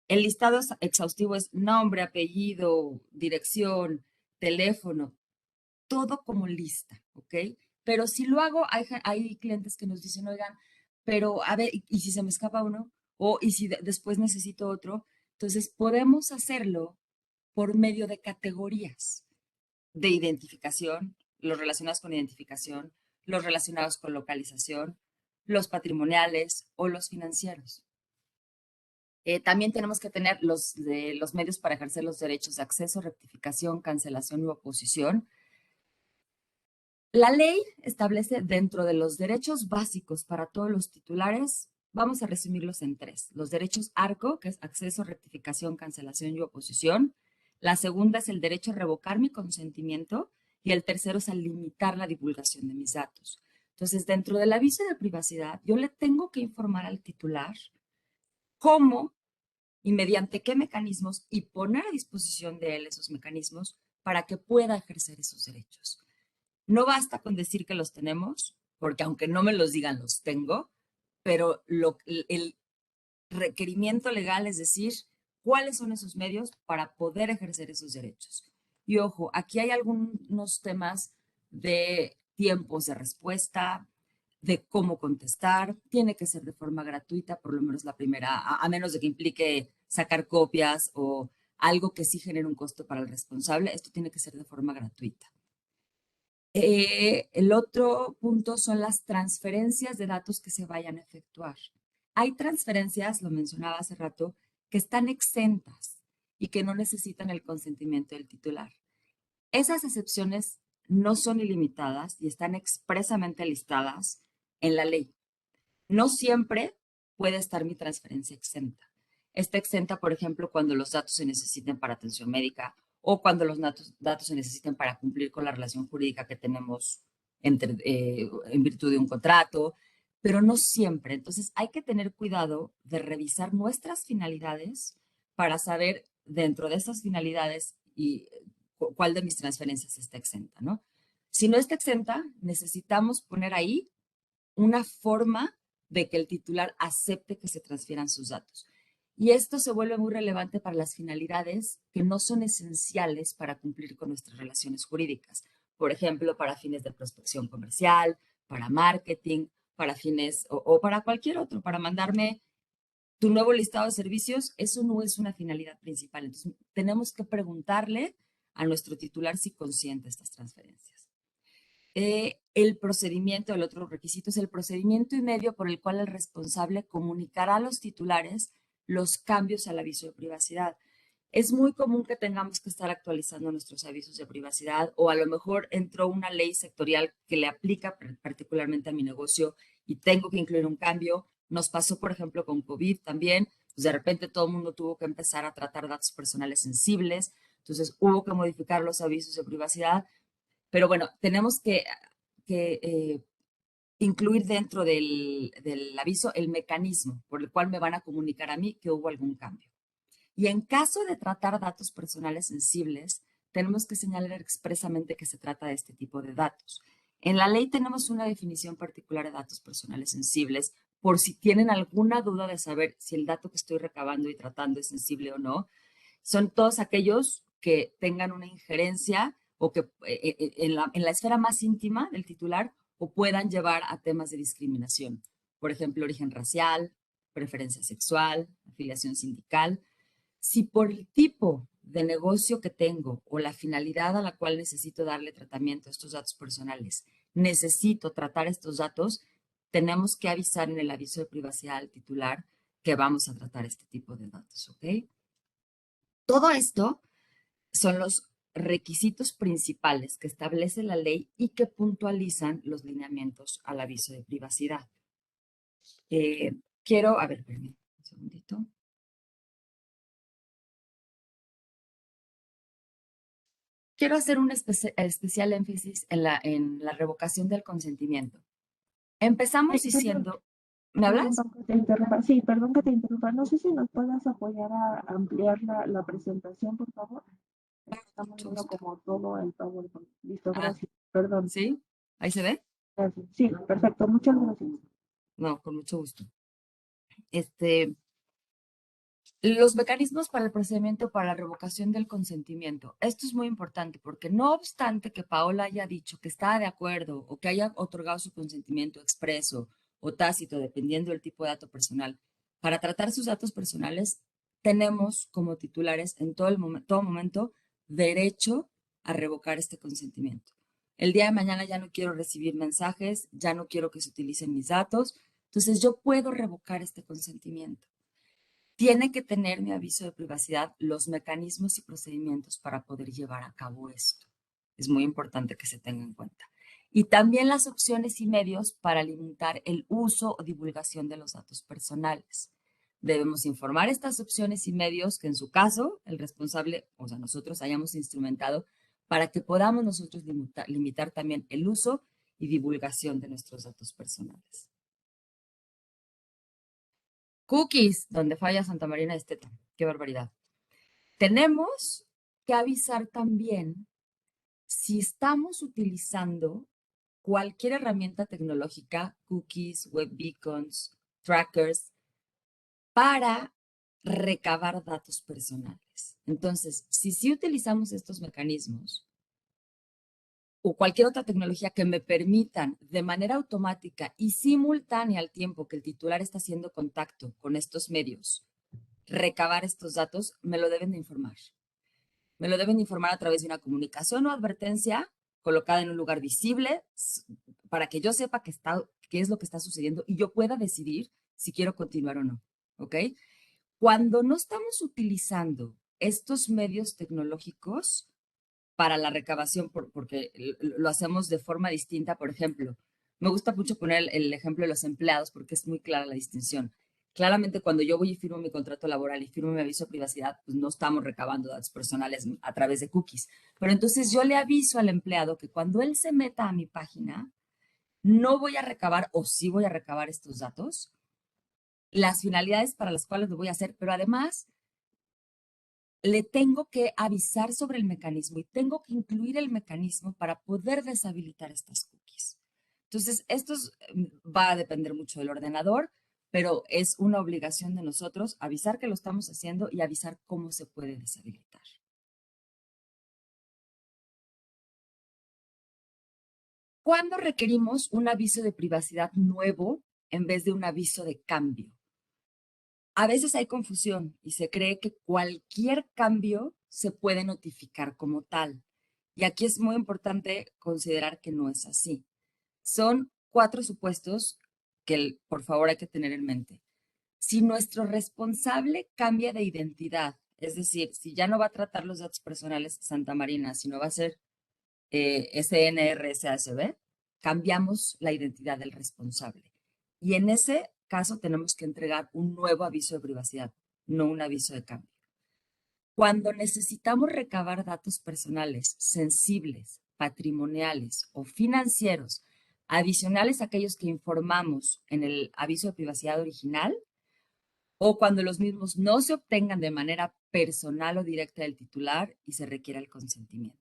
El listado exhaustivo es nombre, apellido, dirección, teléfono, todo como lista, ¿ok? Pero si lo hago, hay clientes que nos dicen, oigan, pero a ver, ¿y si se me escapa uno? O ¿y si después necesito otro? Entonces, podemos hacerlo por medio de categorías de identificación, los relacionados con identificación, los relacionados con localización, los patrimoniales o los financieros. También tenemos que tener los medios para ejercer los derechos de acceso, rectificación, cancelación u oposición. La ley establece dentro de los derechos básicos para todos los titulares, vamos a resumirlos en tres. Los derechos ARCO, que es acceso, rectificación, cancelación y oposición. La segunda es el derecho a revocar mi consentimiento y el tercero es a limitar la divulgación de mis datos. Entonces, dentro del aviso de privacidad, yo le tengo que informar al titular cómo y mediante qué mecanismos y poner a disposición de él esos mecanismos para que pueda ejercer esos derechos. No basta con decir que los tenemos, porque aunque no me los digan, los tengo, pero el requerimiento legal es decir, cuáles son esos medios para poder ejercer esos derechos. Y ojo, aquí hay algunos temas de tiempos de respuesta, de cómo contestar. Tiene que ser de forma gratuita, por lo menos la primera, a menos de que implique sacar copias o algo que sí genere un costo para el responsable. Esto tiene que ser de forma gratuita. El otro punto son las transferencias de datos que se vayan a efectuar. Hay transferencias, lo mencionaba hace rato, que están exentas y que no necesitan el consentimiento del titular. Esas excepciones no son ilimitadas y están expresamente listadas en la ley. No siempre puede estar mi transferencia exenta. Está exenta, por ejemplo, cuando los datos se necesiten para atención médica o cuando los datos se necesiten para cumplir con la relación jurídica que tenemos en virtud de un contrato, pero no siempre. Entonces hay que tener cuidado de revisar nuestras finalidades para saber dentro de esas finalidades y cuál de mis transferencias está exenta, ¿no? Si no está exenta, necesitamos poner ahí una forma de que el titular acepte que se transfieran sus datos. Y esto se vuelve muy relevante para las finalidades que no son esenciales para cumplir con nuestras relaciones jurídicas. Por ejemplo, para fines de prospección comercial, para marketing, para fines o para cualquier otro, para mandarme tu nuevo listado de servicios, eso no es una finalidad principal. Entonces, tenemos que preguntarle a nuestro titular si consiente estas transferencias. El procedimiento, el otro requisito es el procedimiento y medio por el cual el responsable comunicará a los titulares los cambios al aviso de privacidad. Es muy común que tengamos que estar actualizando nuestros avisos de privacidad o a lo mejor entró una ley sectorial que le aplica particularmente a mi negocio y tengo que incluir un cambio. Nos pasó, por ejemplo, con COVID también. Pues de repente todo el mundo tuvo que empezar a tratar datos personales sensibles. Entonces hubo que modificar los avisos de privacidad. Pero bueno, tenemos que incluir dentro del aviso el mecanismo por el cual me van a comunicar a mí que hubo algún cambio. Y en caso de tratar datos personales sensibles, tenemos que señalar expresamente que se trata de este tipo de datos. En la ley tenemos una definición particular de datos personales sensibles por si tienen alguna duda de saber si el dato que estoy recabando y tratando es sensible o no. Son todos aquellos que tengan una injerencia o que en la esfera más íntima del titular o puedan llevar a temas de discriminación. Por ejemplo, origen racial, preferencia sexual, afiliación sindical. Si por el tipo de negocio que tengo o la finalidad a la cual necesito darle tratamiento a estos datos personales, necesito tratar estos datos, tenemos que avisar en el aviso de privacidad al titular que vamos a tratar este tipo de datos, ¿ok? Todo esto son los requisitos principales que establece la ley y que puntualizan los lineamientos al aviso de privacidad. A ver, permítame un segundito. Quiero hacer un especial énfasis en la revocación del consentimiento. Empezamos diciendo, ¿me hablas?
Perdón que te interrumpa. Sí, perdón que te interrumpa. No sé si nos puedas apoyar a ampliar la presentación, por favor. Estamos viendo como todo el PowerPoint. Listo, gracias. Perdón.
¿Sí? ¿Ahí se ve?
Gracias. Sí, perfecto. Muchas gracias.
No, con mucho gusto. Los mecanismos para el procedimiento para la revocación del consentimiento. Esto es muy importante porque no obstante que Paola haya dicho que está de acuerdo o que haya otorgado su consentimiento expreso o tácito, dependiendo del tipo de dato personal, para tratar sus datos personales, tenemos como titulares en todo momento derecho a revocar este consentimiento. El día de mañana ya no quiero recibir mensajes, ya no quiero que se utilicen mis datos, entonces yo puedo revocar este consentimiento. Tiene que tener mi aviso de privacidad los mecanismos y procedimientos para poder llevar a cabo esto. Es muy importante que se tenga en cuenta. Y también las opciones y medios para limitar el uso o divulgación de los datos personales. Debemos informar estas opciones y medios que en su caso el responsable, o sea, nosotros hayamos instrumentado para que podamos nosotros limitar también el uso y divulgación de nuestros datos personales. Cookies, donde falla Santa Marina de Esteta. Qué barbaridad. Tenemos que avisar también si estamos utilizando cualquier herramienta tecnológica, cookies, web beacons, trackers, para recabar datos personales. Entonces, si sí utilizamos estos mecanismos o cualquier otra tecnología que me permitan de manera automática y simultánea al tiempo que el titular está haciendo contacto con estos medios, recabar estos datos, me lo deben de informar. Me lo deben de informar a través de una comunicación o advertencia colocada en un lugar visible para que yo sepa qué es lo que está sucediendo y yo pueda decidir si quiero continuar o no. ¿Ok? Cuando no estamos utilizando estos medios tecnológicos para la recabación, porque lo hacemos de forma distinta, por ejemplo, me gusta mucho poner el ejemplo de los empleados porque es muy clara la distinción. Claramente, cuando yo voy y firmo mi contrato laboral y firmo mi aviso de privacidad, pues no estamos recabando datos personales a través de cookies. Pero entonces yo le aviso al empleado que cuando él se meta a mi página, no voy a recabar o sí voy a recabar estos datos, las finalidades para las cuales lo voy a hacer, pero además le tengo que avisar sobre el mecanismo y tengo que incluir el mecanismo para poder deshabilitar estas cookies. Entonces, va a depender mucho del ordenador, pero es una obligación de nosotros avisar que lo estamos haciendo y avisar cómo se puede deshabilitar. ¿Cuándo requerimos un aviso de privacidad nuevo en vez de un aviso de cambio? A veces hay confusión y se cree que cualquier cambio se puede notificar como tal. Y aquí es muy importante considerar que no es así. Son 4 supuestos que, por favor, hay que tener en mente. Si nuestro responsable cambia de identidad, es decir, si ya no va a tratar los datos personales Santa Marina, sino va a ser SNRSASB, cambiamos la identidad del responsable. Y en ese caso tenemos que entregar un nuevo aviso de privacidad, no un aviso de cambio. Cuando necesitamos recabar datos personales sensibles, patrimoniales o financieros adicionales a aquellos que informamos en el aviso de privacidad original o cuando los mismos no se obtengan de manera personal o directa del titular y se requiera el consentimiento.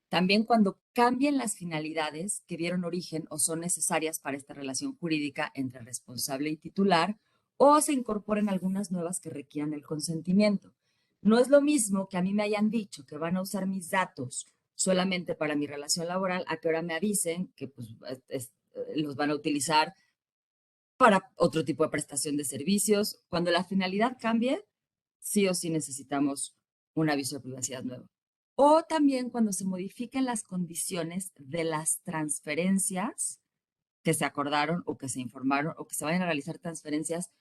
También cuando cambien las finalidades que dieron origen o son necesarias para esta relación jurídica entre responsable y titular, o se incorporen algunas nuevas que requieran el consentimiento. No es lo mismo que a mí me hayan dicho que van a usar mis datos solamente para mi relación laboral, a que ahora me avisen que pues, los van a utilizar para otro tipo de prestación de servicios. Cuando la finalidad cambie, sí o sí necesitamos un aviso de privacidad nuevo. O también cuando se modifiquen las condiciones de las transferencias que se acordaron o que se informaron o que se vayan a realizar transferencias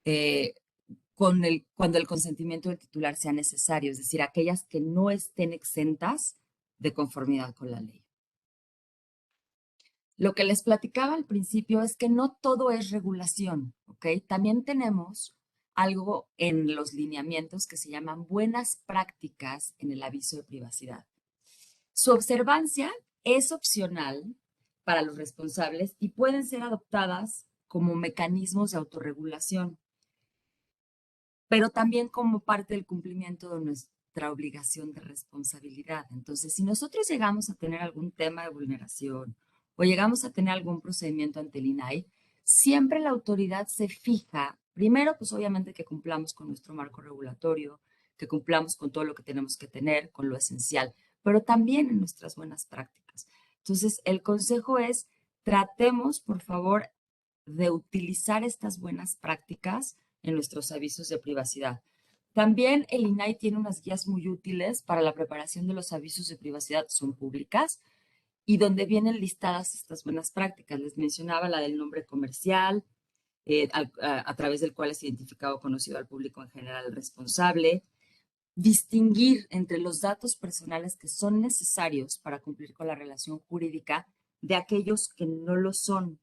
eh, cuando el consentimiento del titular sea necesario, es decir, aquellas que no estén exentas de conformidad con la ley. Lo que les platicaba al principio es que no todo es regulación, ¿ok? También tenemos algo en los lineamientos que se llaman buenas prácticas en el aviso de privacidad. Su observancia es opcional para los responsables y pueden ser adoptadas como mecanismos de autorregulación, pero también como parte del cumplimiento de nuestra obligación de responsabilidad. Entonces, si nosotros llegamos a tener algún tema de vulneración o llegamos a tener algún procedimiento ante el INAI, siempre la autoridad se fija, primero, pues obviamente que cumplamos con nuestro marco regulatorio, que cumplamos con todo lo que tenemos que tener, con lo esencial, pero también en nuestras buenas prácticas. Entonces, el consejo es, tratemos, por favor, de utilizar estas buenas prácticas en nuestros avisos de privacidad. También el INAI tiene unas guías muy útiles para la preparación de los avisos de privacidad, son públicas, y donde vienen listadas estas buenas prácticas. Les mencionaba la del nombre comercial, a través del cual es identificado o conocido al público en general el responsable, distinguir entre los datos personales que son necesarios para cumplir con la relación jurídica de aquellos que no lo son.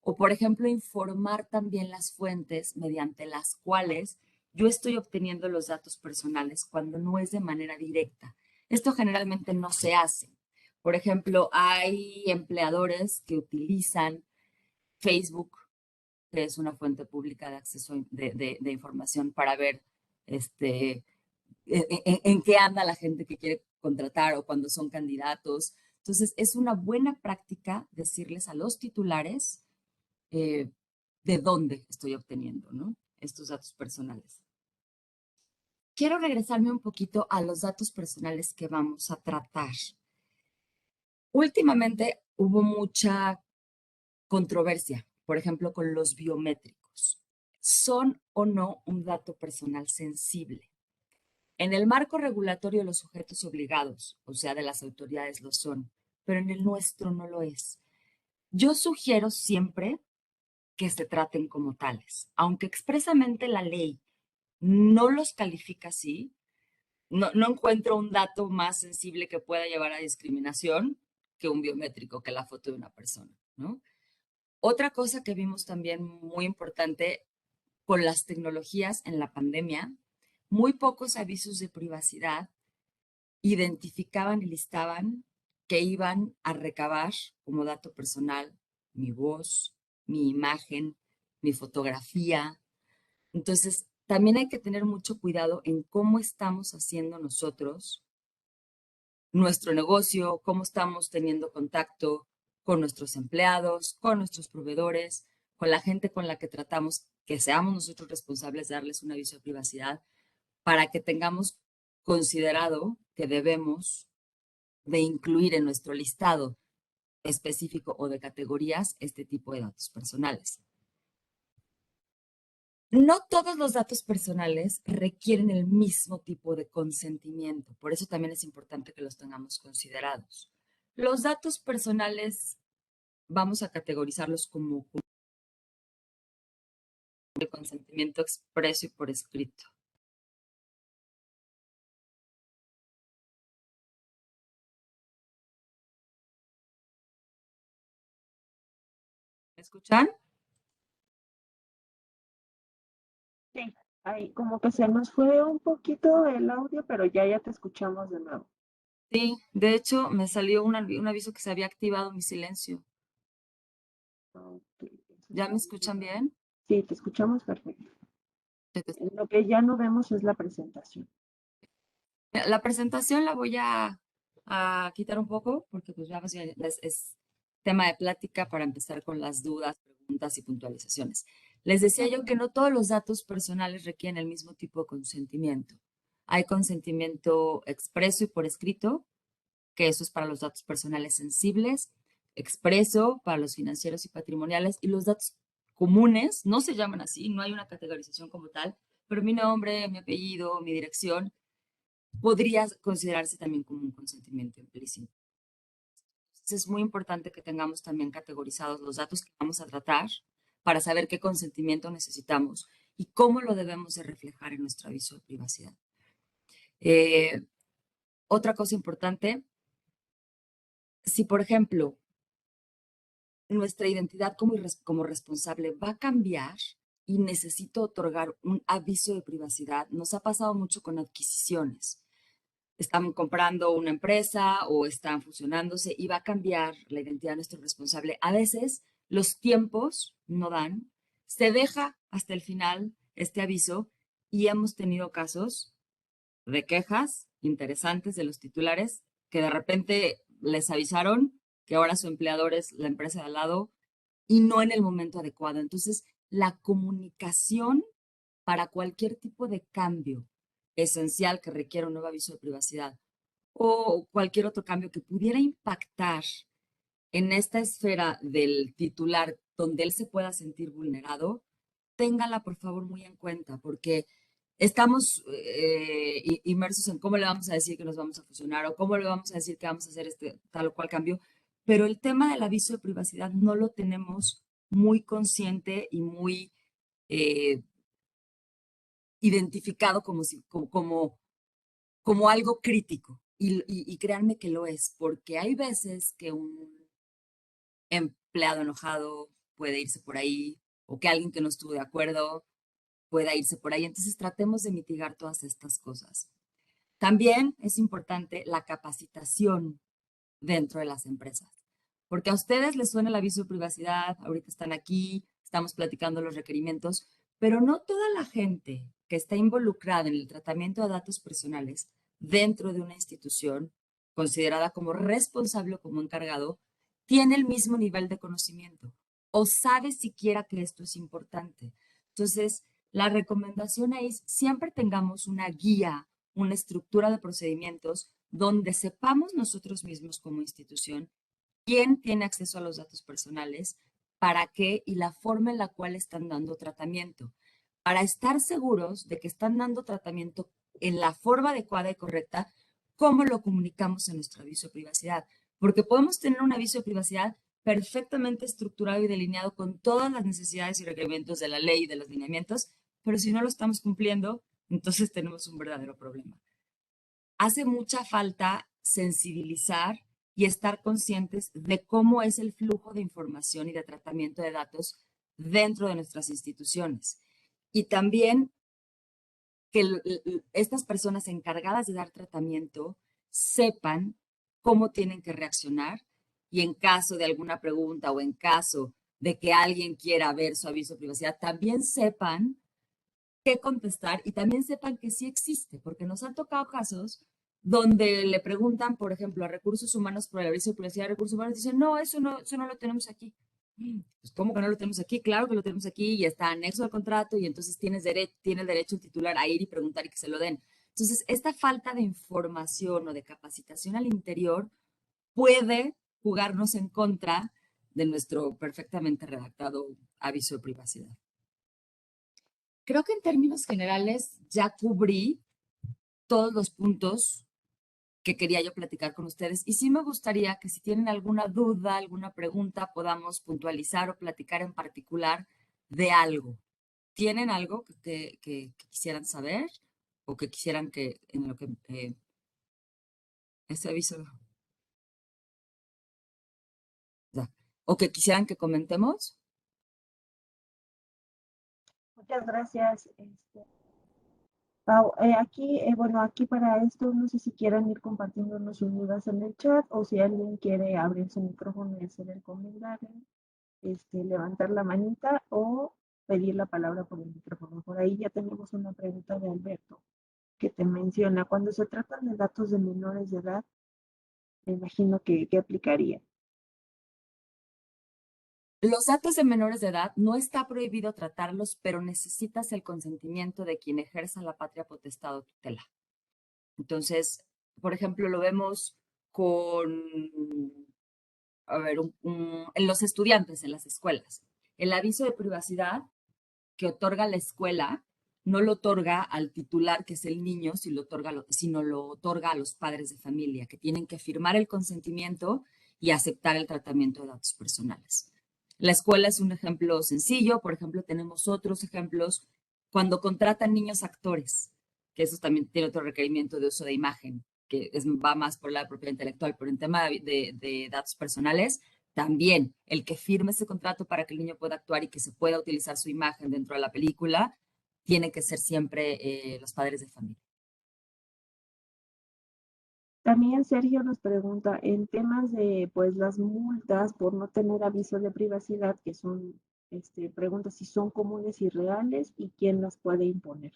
O, por ejemplo, informar también las fuentes mediante las cuales yo estoy obteniendo los datos personales cuando no es de manera directa. Esto generalmente no se hace. Por ejemplo, hay empleadores que utilizan Facebook, que es una fuente pública de acceso de información para ver en qué anda la gente que quiere contratar o cuando son candidatos. Entonces, es una buena práctica decirles a los titulares de dónde estoy obteniendo, ¿no? Estos datos personales. Quiero regresarme un poquito a los datos personales que vamos a tratar. Últimamente hubo mucha controversia, por ejemplo, con los biométricos. ¿Son o no un dato personal sensible? En el marco regulatorio de los sujetos obligados, o sea, de las autoridades lo son, pero en el nuestro no lo es. Yo sugiero siempre que se traten como tales. Aunque expresamente la ley no los califica así, no encuentro un dato más sensible que pueda llevar a discriminación que un biométrico, que la foto de una persona, ¿no? Otra cosa que vimos también muy importante con las tecnologías en la pandemia, muy pocos avisos de privacidad identificaban y listaban que iban a recabar como dato personal mi voz, mi imagen, mi fotografía. Entonces, también hay que tener mucho cuidado en cómo estamos haciendo nosotros nuestro negocio, cómo estamos teniendo contacto con nuestros empleados, con nuestros proveedores, con la gente con la que tratamos, que seamos nosotros responsables de darles un aviso de privacidad para que tengamos considerado que debemos de incluir en nuestro listado específico o de categorías este tipo de datos personales. No todos los datos personales requieren el mismo tipo de consentimiento, por eso también es importante que los tengamos considerados. Los datos personales vamos a categorizarlos como de consentimiento expreso y por escrito. ¿Me escuchan?
Sí, ahí como que se nos fue un poquito el audio, pero ya te escuchamos de nuevo.
Sí, de hecho me salió un aviso que se había activado mi silencio.
Ok,
¿Ya me escuchan bien?
sí, te escuchamos perfecto. Lo que ya no vemos es la presentación.
La presentación la voy a quitar un poco porque pues ya más bien es tema de plática para empezar con las dudas, preguntas y puntualizaciones. Les decía yo que no todos los datos personales requieren el mismo tipo de consentimiento. Hay consentimiento expreso y por escrito, que eso es para los datos personales sensibles, expreso para los financieros y patrimoniales, y los datos comunes no se llaman así, no hay una categorización como tal, pero mi nombre, mi apellido, mi dirección podría considerarse también como un consentimiento implícito. Entonces es muy importante que tengamos también categorizados los datos que vamos a tratar para saber qué consentimiento necesitamos y cómo lo debemos de reflejar en nuestro aviso de privacidad. Otra cosa importante, si por ejemplo nuestra identidad como responsable va a cambiar y necesito otorgar un aviso de privacidad, nos ha pasado mucho con adquisiciones. Están comprando una empresa o están fusionándose y va a cambiar la identidad de nuestro responsable. A veces los tiempos no dan, se deja hasta el final este aviso y hemos tenido casos de quejas interesantes de los titulares que de repente les avisaron que ahora su empleador es la empresa de al lado y no en el momento adecuado. Entonces, la comunicación para cualquier tipo de cambio esencial que requiera un nuevo aviso de privacidad o cualquier otro cambio que pudiera impactar en esta esfera del titular donde él se pueda sentir vulnerado, téngala por favor muy en cuenta, porque estamos inmersos en cómo le vamos a decir que nos vamos a fusionar o cómo le vamos a decir que vamos a hacer este tal o cual cambio, pero el tema del aviso de privacidad no lo tenemos muy consciente y muy eh, identificado como algo crítico. Y créanme que lo es, porque hay veces que un empleado enojado puede irse por ahí o que alguien que no estuvo de acuerdo pueda irse por ahí. Entonces tratemos de mitigar todas estas cosas. También es importante la capacitación dentro de las empresas, porque a ustedes les suena el aviso de privacidad, ahorita están aquí, estamos platicando los requerimientos, pero no toda la gente que está involucrada en el tratamiento de datos personales dentro de una institución considerada como responsable o como encargado tiene el mismo nivel de conocimiento o sabe siquiera que esto es importante. Entonces, la recomendación es siempre tengamos una guía, una estructura de procedimientos donde sepamos nosotros mismos como institución quién tiene acceso a los datos personales, para qué y la forma en la cual están dando tratamiento, para estar seguros de que están dando tratamiento en la forma adecuada y correcta, cómo lo comunicamos en nuestro aviso de privacidad. Porque podemos tener un aviso de privacidad perfectamente estructurado y delineado con todas las necesidades y requerimientos de la ley y de los lineamientos, pero si no lo estamos cumpliendo, entonces tenemos un verdadero problema. Hace mucha falta sensibilizar y estar conscientes de cómo es el flujo de información y de tratamiento de datos dentro de nuestras instituciones. Y también que estas personas encargadas de dar tratamiento sepan cómo tienen que reaccionar y en caso de alguna pregunta o en caso de que alguien quiera ver su aviso de privacidad, también sepan qué contestar y también sepan que sí existe, porque nos han tocado casos donde le preguntan, por ejemplo, a recursos humanos por el aviso de privacidad de recursos humanos, dicen, no, eso no lo tenemos aquí. Pues, ¿cómo que no lo tenemos aquí? Claro que lo tenemos aquí y está anexo al contrato y entonces tiene el derecho el titular a ir y preguntar y que se lo den. Entonces, esta falta de información o de capacitación al interior puede jugarnos en contra de nuestro perfectamente redactado aviso de privacidad. Creo que en términos generales ya cubrí todos los puntos que quería yo platicar con ustedes. Y sí me gustaría que si tienen alguna duda, alguna pregunta, podamos puntualizar o platicar en particular de algo. ¿Tienen algo que quisieran saber o que quisieran que en lo que ese aviso, ya, o que quisieran que comentemos?
Muchas gracias, Pau. Aquí, bueno, aquí para esto, no sé si quieran ir compartiéndonos sus dudas en el chat o si alguien quiere abrir su micrófono y hacer el comentario. levantar la manita o pedir la palabra por el micrófono. Por ahí ya tenemos una pregunta de Alberto que te menciona, cuando se tratan de datos de menores de edad, me imagino que aplicaría.
Los datos de menores de edad no está prohibido tratarlos, pero necesitas el consentimiento de quien ejerza la patria potestad o tutela. Entonces, por ejemplo, lo vemos con, a ver, en los estudiantes en las escuelas. El aviso de privacidad que otorga la escuela no lo otorga al titular, que es el niño, sino lo otorga a los padres de familia, que tienen que firmar el consentimiento y aceptar el tratamiento de datos personales. La escuela es un ejemplo sencillo. Por ejemplo, tenemos otros ejemplos cuando contratan niños actores, que eso también tiene otro requerimiento de uso de imagen, que va más por la propiedad intelectual, pero en tema de datos personales, también el que firme ese contrato para que el niño pueda actuar y que se pueda utilizar su imagen dentro de la película, tiene que ser siempre los padres de familia.
También Sergio nos pregunta en temas de pues las multas por no tener aviso de privacidad, que son preguntas si son comunes y reales y quién las puede imponer.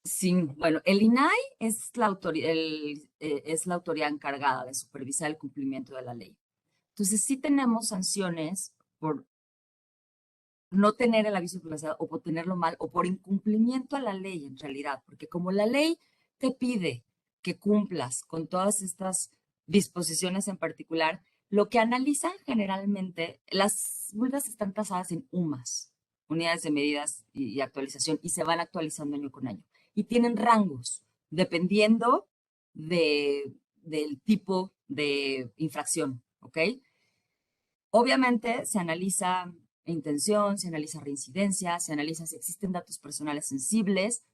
Sí, bueno, el INAI es es la autoridad encargada de supervisar el cumplimiento de la ley. Entonces, sí tenemos sanciones por no tener el aviso de privacidad o por tenerlo mal o por incumplimiento a la ley en realidad, porque como la ley te pide que cumplas con todas estas disposiciones en particular, lo que analizan generalmente, las multas están tasadas en UMAS, unidades de medidas y actualización, y se van actualizando año con año. Y tienen rangos, dependiendo del tipo de infracción, ¿ok? Obviamente se analiza intención, se analiza reincidencia, se analiza si existen datos personales sensibles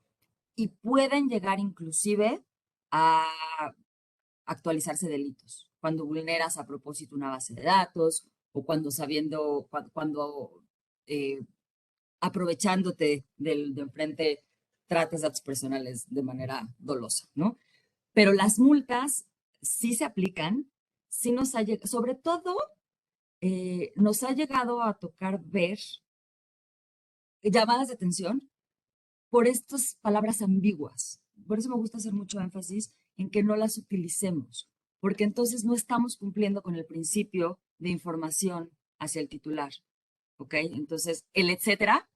y pueden llegar inclusive a actualizarse delitos. Cuando vulneras a propósito una base de datos o cuando aprovechándote de enfrente trates datos personales de manera dolosa, ¿no? Pero las multas sí se aplican, sí sobre todo nos ha llegado a tocar ver llamadas de atención por estas palabras ambiguas. Por eso me gusta hacer mucho énfasis en que no las utilicemos, porque entonces no estamos cumpliendo con el principio de información hacia el titular. ¿Ok? Entonces, el etcétera,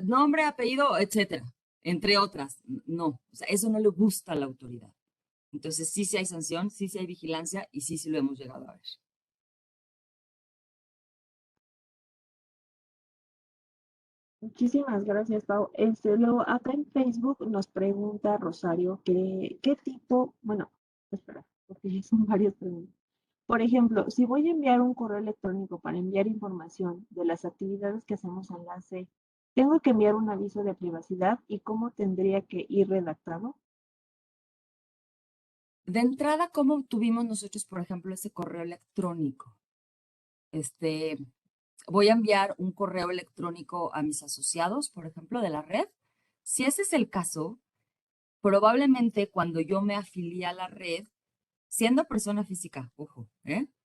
nombre, apellido, etcétera, entre otras. No, o sea, eso no le gusta a la autoridad. Entonces, sí hay sanción, sí hay vigilancia y sí lo hemos llegado a ver.
Muchísimas gracias, Pau. Luego acá en Facebook nos pregunta Rosario que qué tipo, bueno, espera, porque son varias preguntas. Por ejemplo, si voy a enviar un correo electrónico para enviar información de las actividades que hacemos en la C, ¿tengo que enviar un aviso de privacidad y cómo tendría que ir redactado?
De entrada, ¿cómo obtuvimos nosotros, por ejemplo, ese correo electrónico? Voy a enviar un correo electrónico a mis asociados, por ejemplo, de la red. Si ese es el caso, probablemente cuando yo me afilié a la red, siendo persona física, ojo,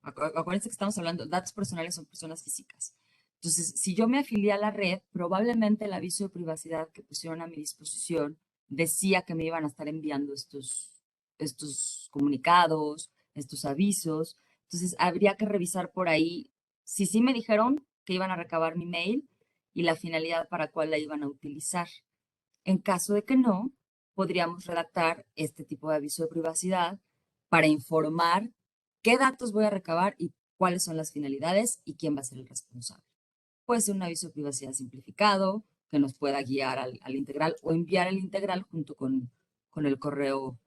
acuérdense que estamos hablando, datos personales son personas físicas. Entonces, si yo me afilié a la red, probablemente el aviso de privacidad que pusieron a mi disposición decía que me iban a estar enviando estos comunicados, estos avisos. Entonces, habría que revisar por ahí si sí me dijeron que iban a recabar mi mail y la finalidad para cuál la iban a utilizar. En caso de que no, podríamos redactar este tipo de aviso de privacidad para informar qué datos voy a recabar y cuáles son las finalidades y quién va a ser el responsable. Puede ser un aviso de privacidad simplificado que nos pueda guiar al integral o enviar el integral junto con el correo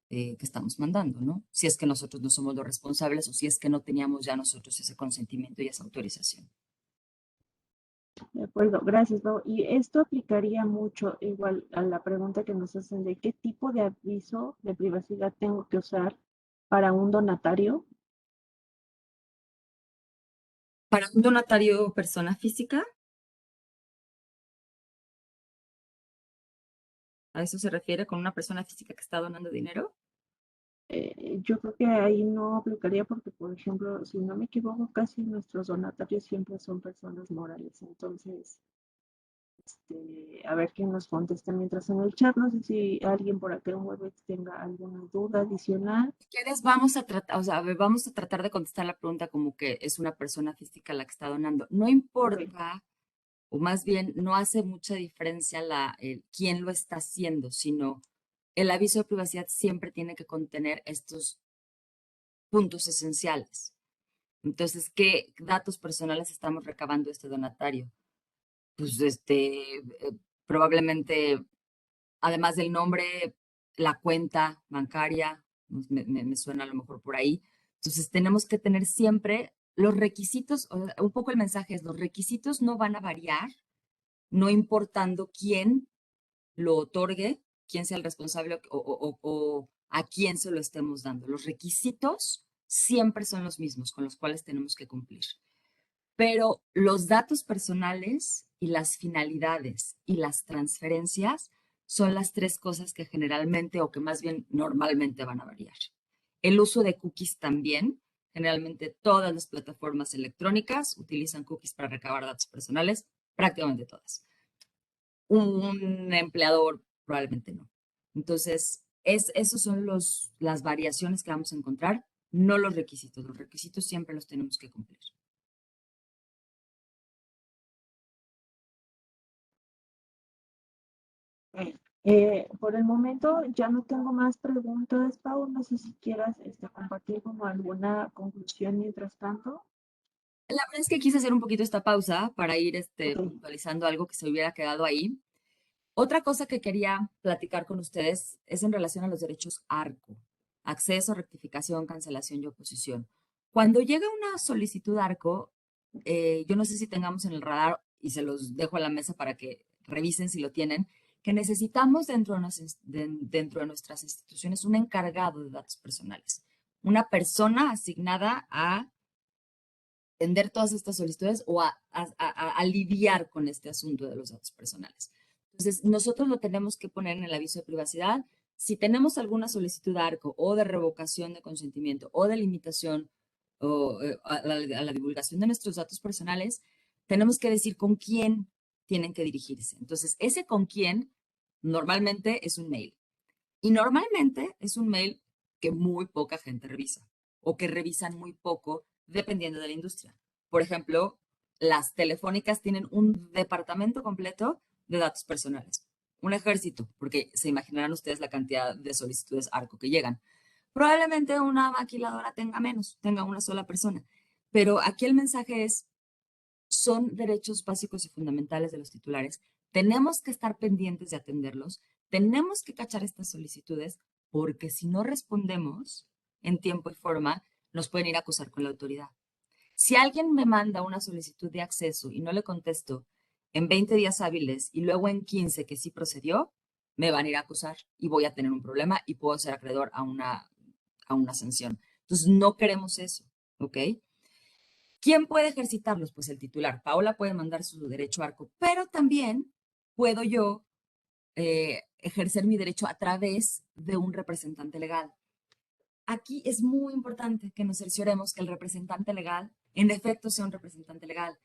que estamos mandando, ¿no? Si es que nosotros no somos los responsables o si es que no teníamos ya nosotros ese consentimiento y esa autorización.
De acuerdo, gracias, Pau. Y esto aplicaría mucho igual a la pregunta que nos hacen de qué tipo de aviso de privacidad tengo que usar para un donatario.
Para un donatario persona física, ¿a eso se refiere con una persona física que está donando dinero?
Yo creo que ahí no aplicaría porque, por ejemplo, si no me equivoco, casi nuestros donatarios siempre son personas morales. Entonces, a ver quién nos contesta mientras en el chat. No sé si alguien por acá en Webex tenga alguna duda adicional.
Si quieres, vamos a tratar, o sea, a ver, vamos a tratar de contestar la pregunta como que es una persona física la que está donando. No
Ok,
importa, o más bien no hace mucha diferencia quién lo está haciendo, sino el aviso de privacidad siempre tiene que contener estos puntos esenciales. Entonces, ¿qué datos personales estamos recabando de este donatario? Pues probablemente, además del nombre, la cuenta bancaria, pues, me suena a lo mejor por ahí. Entonces, tenemos que tener siempre los requisitos, o sea, un poco el mensaje es, los requisitos no van a variar, no importando quién lo otorgue, quién sea el responsable o a quién se lo estemos dando. Los requisitos siempre son los mismos con los cuales tenemos que cumplir. Pero los datos personales y las finalidades y las transferencias son las tres cosas que generalmente o que más bien normalmente van a variar. El uso de cookies también. Generalmente todas las plataformas electrónicas utilizan cookies para recabar datos personales, prácticamente todas. Un empleador probablemente no. Entonces, esos son las variaciones que vamos a encontrar, no los requisitos. Los requisitos siempre los tenemos que cumplir.
por el momento ya no tengo más preguntas, Pau. No sé si quieras compartir como alguna conclusión mientras tanto.
La verdad es que quise hacer un poquito esta pausa para ir
Ok,
puntualizando algo que se hubiera quedado ahí. Otra cosa que quería platicar con ustedes es en relación a los derechos ARCO, acceso, rectificación, cancelación y oposición. Cuando llega una solicitud ARCO, yo no sé si tengamos en el radar y se los dejo a la mesa para que revisen si lo tienen, que necesitamos dentro de nuestras instituciones un encargado de datos personales, una persona asignada a atender todas estas solicitudes o a lidiar con este asunto de los datos personales. Entonces, nosotros lo tenemos que poner en el aviso de privacidad. Si tenemos alguna solicitud de ARCO o de revocación de consentimiento o de limitación a la divulgación de nuestros datos personales, tenemos que decir con quién tienen que dirigirse. Entonces, ese con quién normalmente es un mail. Y normalmente es un mail que muy poca gente revisa o que revisan muy poco dependiendo de la industria. Por ejemplo, las telefónicas tienen un departamento completo de datos personales. Un ejército, porque se imaginarán ustedes la cantidad de solicitudes ARCO que llegan. Probablemente una maquiladora tenga menos, tenga una sola persona. Pero aquí el mensaje es, son derechos básicos y fundamentales de los titulares. Tenemos que estar pendientes de atenderlos. Tenemos que cachar estas solicitudes porque si no respondemos en tiempo y forma, nos pueden ir a acusar con la autoridad. Si alguien me manda una solicitud de acceso y no le contesto en 20 días hábiles y luego en 15 que sí procedió, me van a ir a acusar y voy a tener un problema y puedo ser acreedor a una sanción. Entonces, no queremos eso, ¿ok? ¿Quién puede ejercitarlos? Pues el titular. Paola puede mandar su derecho ARCO, pero también puedo yo ejercer mi derecho a través de un representante legal. Aquí es muy importante que nos cercioremos que el representante legal, en efecto, sea un representante legal,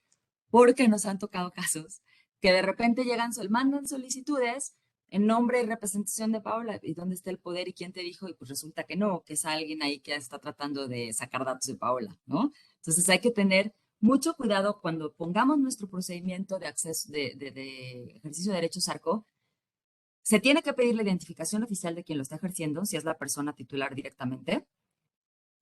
porque nos han tocado casos que de repente mandan solicitudes en nombre y representación de Paola, ¿y dónde está el poder y quién te dijo? Y pues resulta que no, que es alguien ahí que está tratando de sacar datos de Paola, ¿no? Entonces hay que tener mucho cuidado cuando pongamos nuestro procedimiento de acceso, de ejercicio de derechos ARCO. Se tiene que pedir la identificación oficial de quien lo está ejerciendo, si es la persona titular directamente,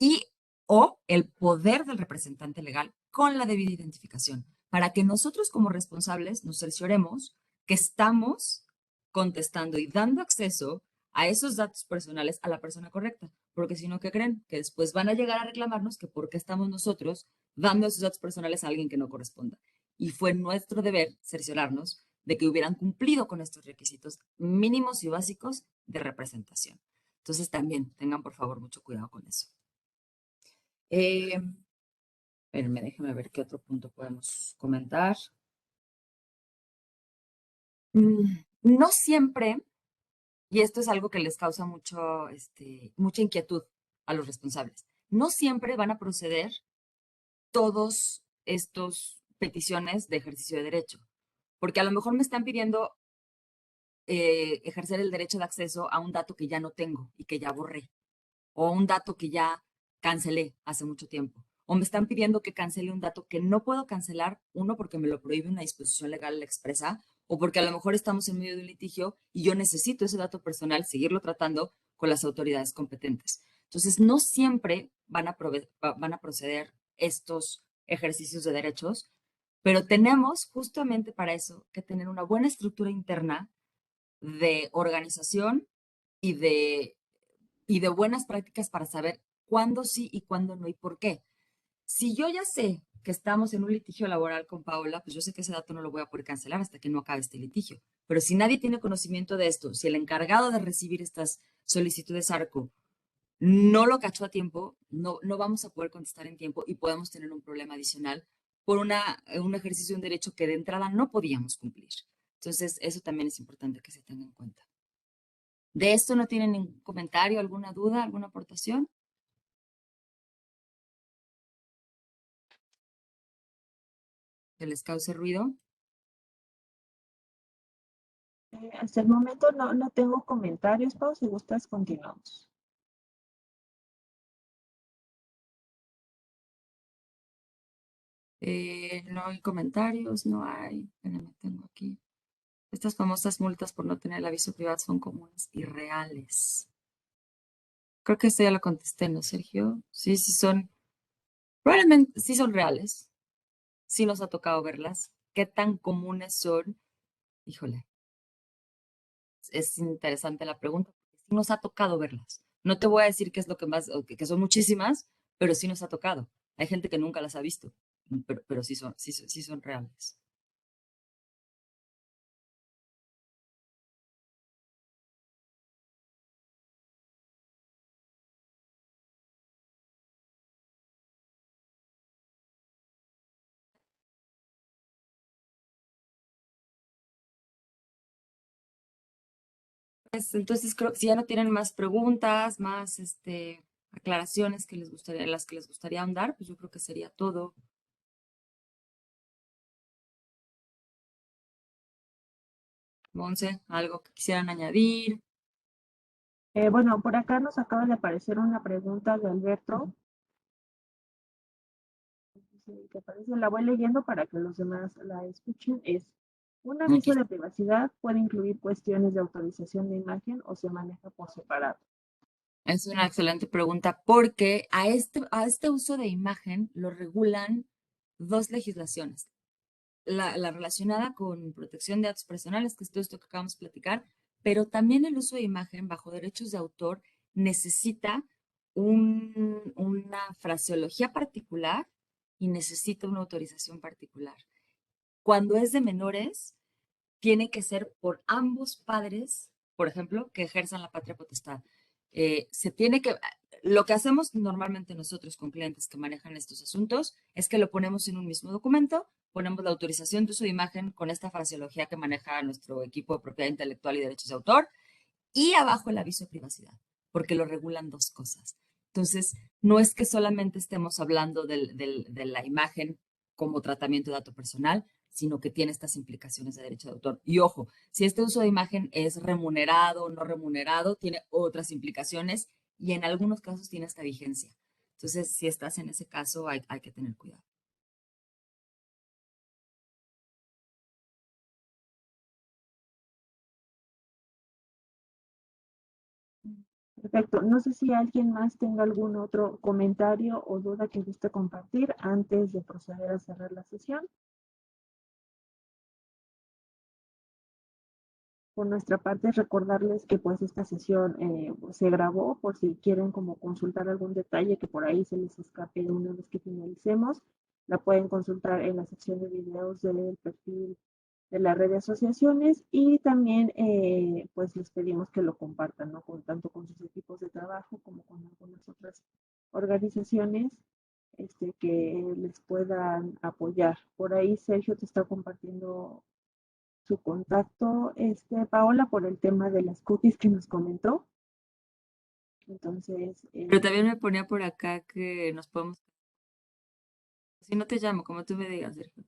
y o el poder del representante legal con la debida identificación, para que nosotros como responsables nos cercioremos que estamos contestando y dando acceso a esos datos personales a la persona correcta, porque si no, ¿qué creen? Que después van a llegar a reclamarnos que por qué estamos nosotros dando esos datos personales a alguien que no corresponda. Y fue nuestro deber cerciorarnos de que hubieran cumplido con estos requisitos mínimos y básicos de representación. Entonces también tengan por favor mucho cuidado con eso. Espérenme, déjenme ver qué otro punto podemos comentar. No siempre, y esto es algo que les causa mucha inquietud a los responsables. No siempre van a proceder todos estos peticiones de ejercicio de derecho, porque a lo mejor me están pidiendo ejercer el derecho de acceso a un dato que ya no tengo y que ya borré, o un dato que ya cancelé hace mucho tiempo, o me están pidiendo que cancele un dato que no puedo cancelar, uno, porque me lo prohíbe una disposición legal expresa, o porque a lo mejor estamos en medio de un litigio y yo necesito ese dato personal, seguirlo tratando con las autoridades competentes. Entonces, no siempre van a proceder estos ejercicios de derechos, pero tenemos justamente para eso que tener una buena estructura interna de organización y de, y de buenas prácticas para saber cuándo sí y cuándo no y por qué. Si yo ya sé que estamos en un litigio laboral con Paola, pues yo sé que ese dato no lo voy a poder cancelar hasta que no acabe este litigio. Pero si nadie tiene conocimiento de esto, si el encargado de recibir estas solicitudes ARCO no lo cachó a tiempo, no vamos a poder contestar en tiempo y podemos tener un problema adicional por un ejercicio de un derecho que de entrada no podíamos cumplir. Entonces, eso también es importante que se tenga en cuenta. ¿De esto no tienen ningún comentario, alguna duda, alguna aportación? ¿Que les cause ruido?
Hasta el momento no tengo comentarios, Pau, si gustas, continuamos.
No hay comentarios, no hay. Espérame, tengo aquí. Estas famosas multas por no tener el aviso privado son comunes y reales. Creo que esto ya lo contesté, ¿no, Sergio? Sí, sí son. Probablemente sí son reales. Sí nos ha tocado verlas. ¿Qué tan comunes son? Híjole, es interesante la pregunta, porque sí nos ha tocado verlas. No te voy a decir qué es lo que más, que son muchísimas, pero sí nos ha tocado. Hay gente que nunca las ha visto, pero sí son reales. Entonces, creo que si ya no tienen más preguntas, más aclaraciones que les gustaría, en las que les gustaría ahondar, pues yo creo que sería todo. Monse, algo que quisieran añadir.
Bueno, por acá nos acaba de aparecer una pregunta de Alberto. Que aparece, la voy leyendo para que los demás la escuchen. Es, ¿un aviso
Ok.
de privacidad puede incluir cuestiones de autorización de imagen o se maneja por separado?
Es una excelente pregunta porque a este uso de imagen lo regulan dos legislaciones. La relacionada con protección de datos personales, que es todo esto que acabamos de platicar, pero también el uso de imagen bajo derechos de autor necesita una fraseología particular y necesita una autorización particular. Cuando es de menores, tiene que ser por ambos padres, por ejemplo, que ejerzan la patria potestad. Lo que hacemos normalmente nosotros con clientes que manejan estos asuntos es que lo ponemos en un mismo documento, ponemos la autorización de uso de imagen con esta fraseología que maneja nuestro equipo de propiedad intelectual y derechos de autor y abajo el aviso de privacidad, porque lo regulan dos cosas. Entonces, no es que solamente estemos hablando de la imagen como tratamiento de dato personal, sino que tiene estas implicaciones de derecho de autor. Y ojo, si este uso de imagen es remunerado o no remunerado, tiene otras implicaciones y en algunos casos tiene esta vigencia. Entonces, si estás en ese caso, hay que tener cuidado.
Perfecto. No sé si alguien más tenga algún otro comentario o duda que guste compartir antes de proceder a cerrar la sesión. Por nuestra parte, recordarles que pues esta sesión se grabó por si quieren como consultar algún detalle que por ahí se les escape una vez que finalicemos. La pueden consultar en la sección de videos del perfil de la red de asociaciones y también pues les pedimos que lo compartan, ¿no? Tanto con sus equipos de trabajo como con algunas otras organizaciones que les puedan apoyar. Por ahí Sergio te está compartiendo su contacto, Paola, por el tema de las cookies que nos comentó. Entonces,
Pero también me ponía por acá que nos podemos... Si no te llamo, como tú me digas, Sergio.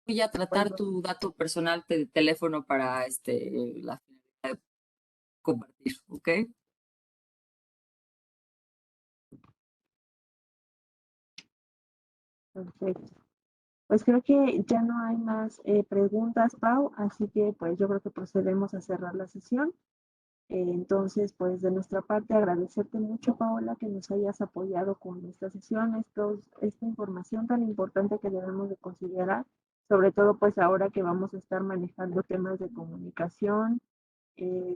Voy a tratar
pues,
tu dato personal de teléfono para la finalidad de compartir, ¿ok?
perfecto. Pues creo que ya no hay más preguntas, Pau, así que pues yo creo que procedemos a cerrar la sesión. Entonces, pues de nuestra parte, agradecerte mucho, Paola, que nos hayas apoyado con esta sesión, esta información tan importante que debemos de considerar, sobre todo pues ahora que vamos a estar manejando temas de comunicación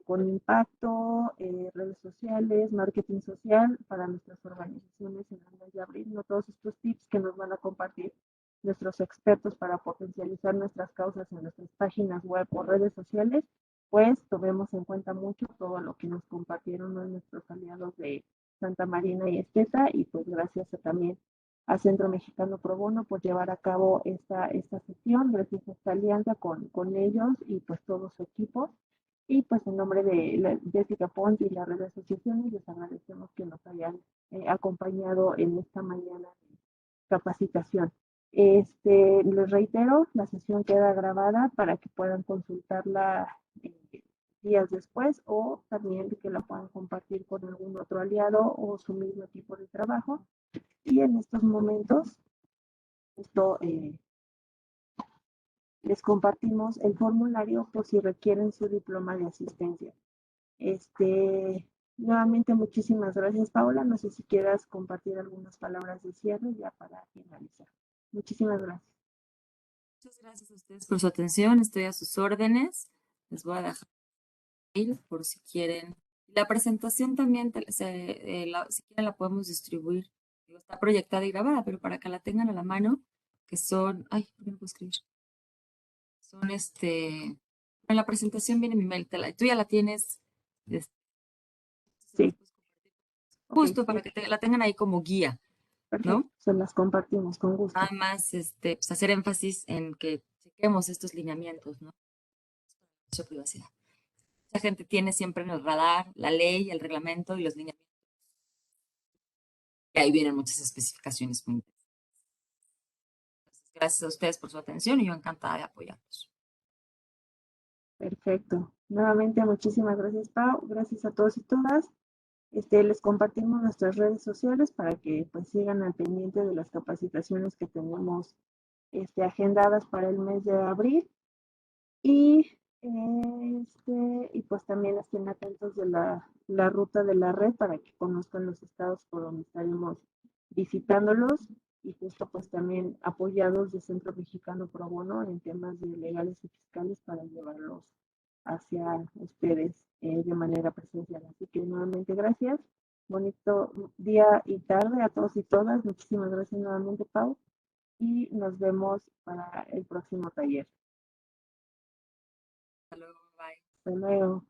con impacto, redes sociales, marketing social para nuestras organizaciones en el mes de abril, ¿no? Todos estos tips que nos van a compartir nuestros expertos para potencializar nuestras causas en nuestras páginas web o redes sociales, pues tomemos en cuenta mucho todo lo que nos compartieron, ¿no?, nuestros aliados de Santa Marina y Esteta, y pues gracias también a Centro Mexicano Pro Bono por llevar a cabo esta sesión, gracias a esta alianza con ellos y pues todo su equipo. Y pues en nombre de Jessica Pons y la red de asociaciones, les agradecemos que nos hayan acompañado en esta mañana de capacitación. Les reitero, la sesión queda grabada para que puedan consultarla días después o también que la puedan compartir con algún otro aliado o su mismo equipo de trabajo. Y en estos momentos, esto, les compartimos el formulario por si requieren su diploma de asistencia. Nuevamente, muchísimas gracias, Paula. No sé si quieras compartir algunas palabras de cierre ya para finalizar. Muchísimas gracias.
Muchas gracias a ustedes por su atención. Estoy a sus órdenes. Les voy a dejar ir por si quieren. La presentación también, si quieren, la podemos distribuir. Digo, está proyectada y grabada, pero para que la tengan a la mano, que son, ay, ¿por qué no puedo escribir? Son en la presentación viene mi mail, tú ya la tienes, se las
Sí,
puedes compartir.
ok,
Justo para que la tengan ahí como guía,
perfecto.
¿no?
Se las compartimos con
Nada
gusto.
más, pues hacer énfasis en que chequemos estos lineamientos, ¿no? Su privacidad. Mucha gente tiene siempre en el radar la ley, el reglamento y los lineamientos. Y ahí vienen muchas especificaciones muy interesantes. Gracias a ustedes por su atención y yo encantada de apoyarlos.
Perfecto. Nuevamente, muchísimas gracias, Pau. Gracias a todos y todas. Les compartimos nuestras redes sociales para que pues sigan al pendiente de las capacitaciones que tenemos agendadas para el mes de abril. Y, y pues también estén atentos de la ruta de la red para que conozcan los estados por donde estaremos visitándolos y justo pues también apoyados de Centro Mexicano Pro Bono en temas de legales y fiscales para llevarlos hacia ustedes de manera presencial. Así que nuevamente gracias. Bonito día y tarde a todos y todas. Muchísimas gracias nuevamente, Pau. Y nos vemos para el próximo taller.
Hasta luego, bye.
Hasta luego.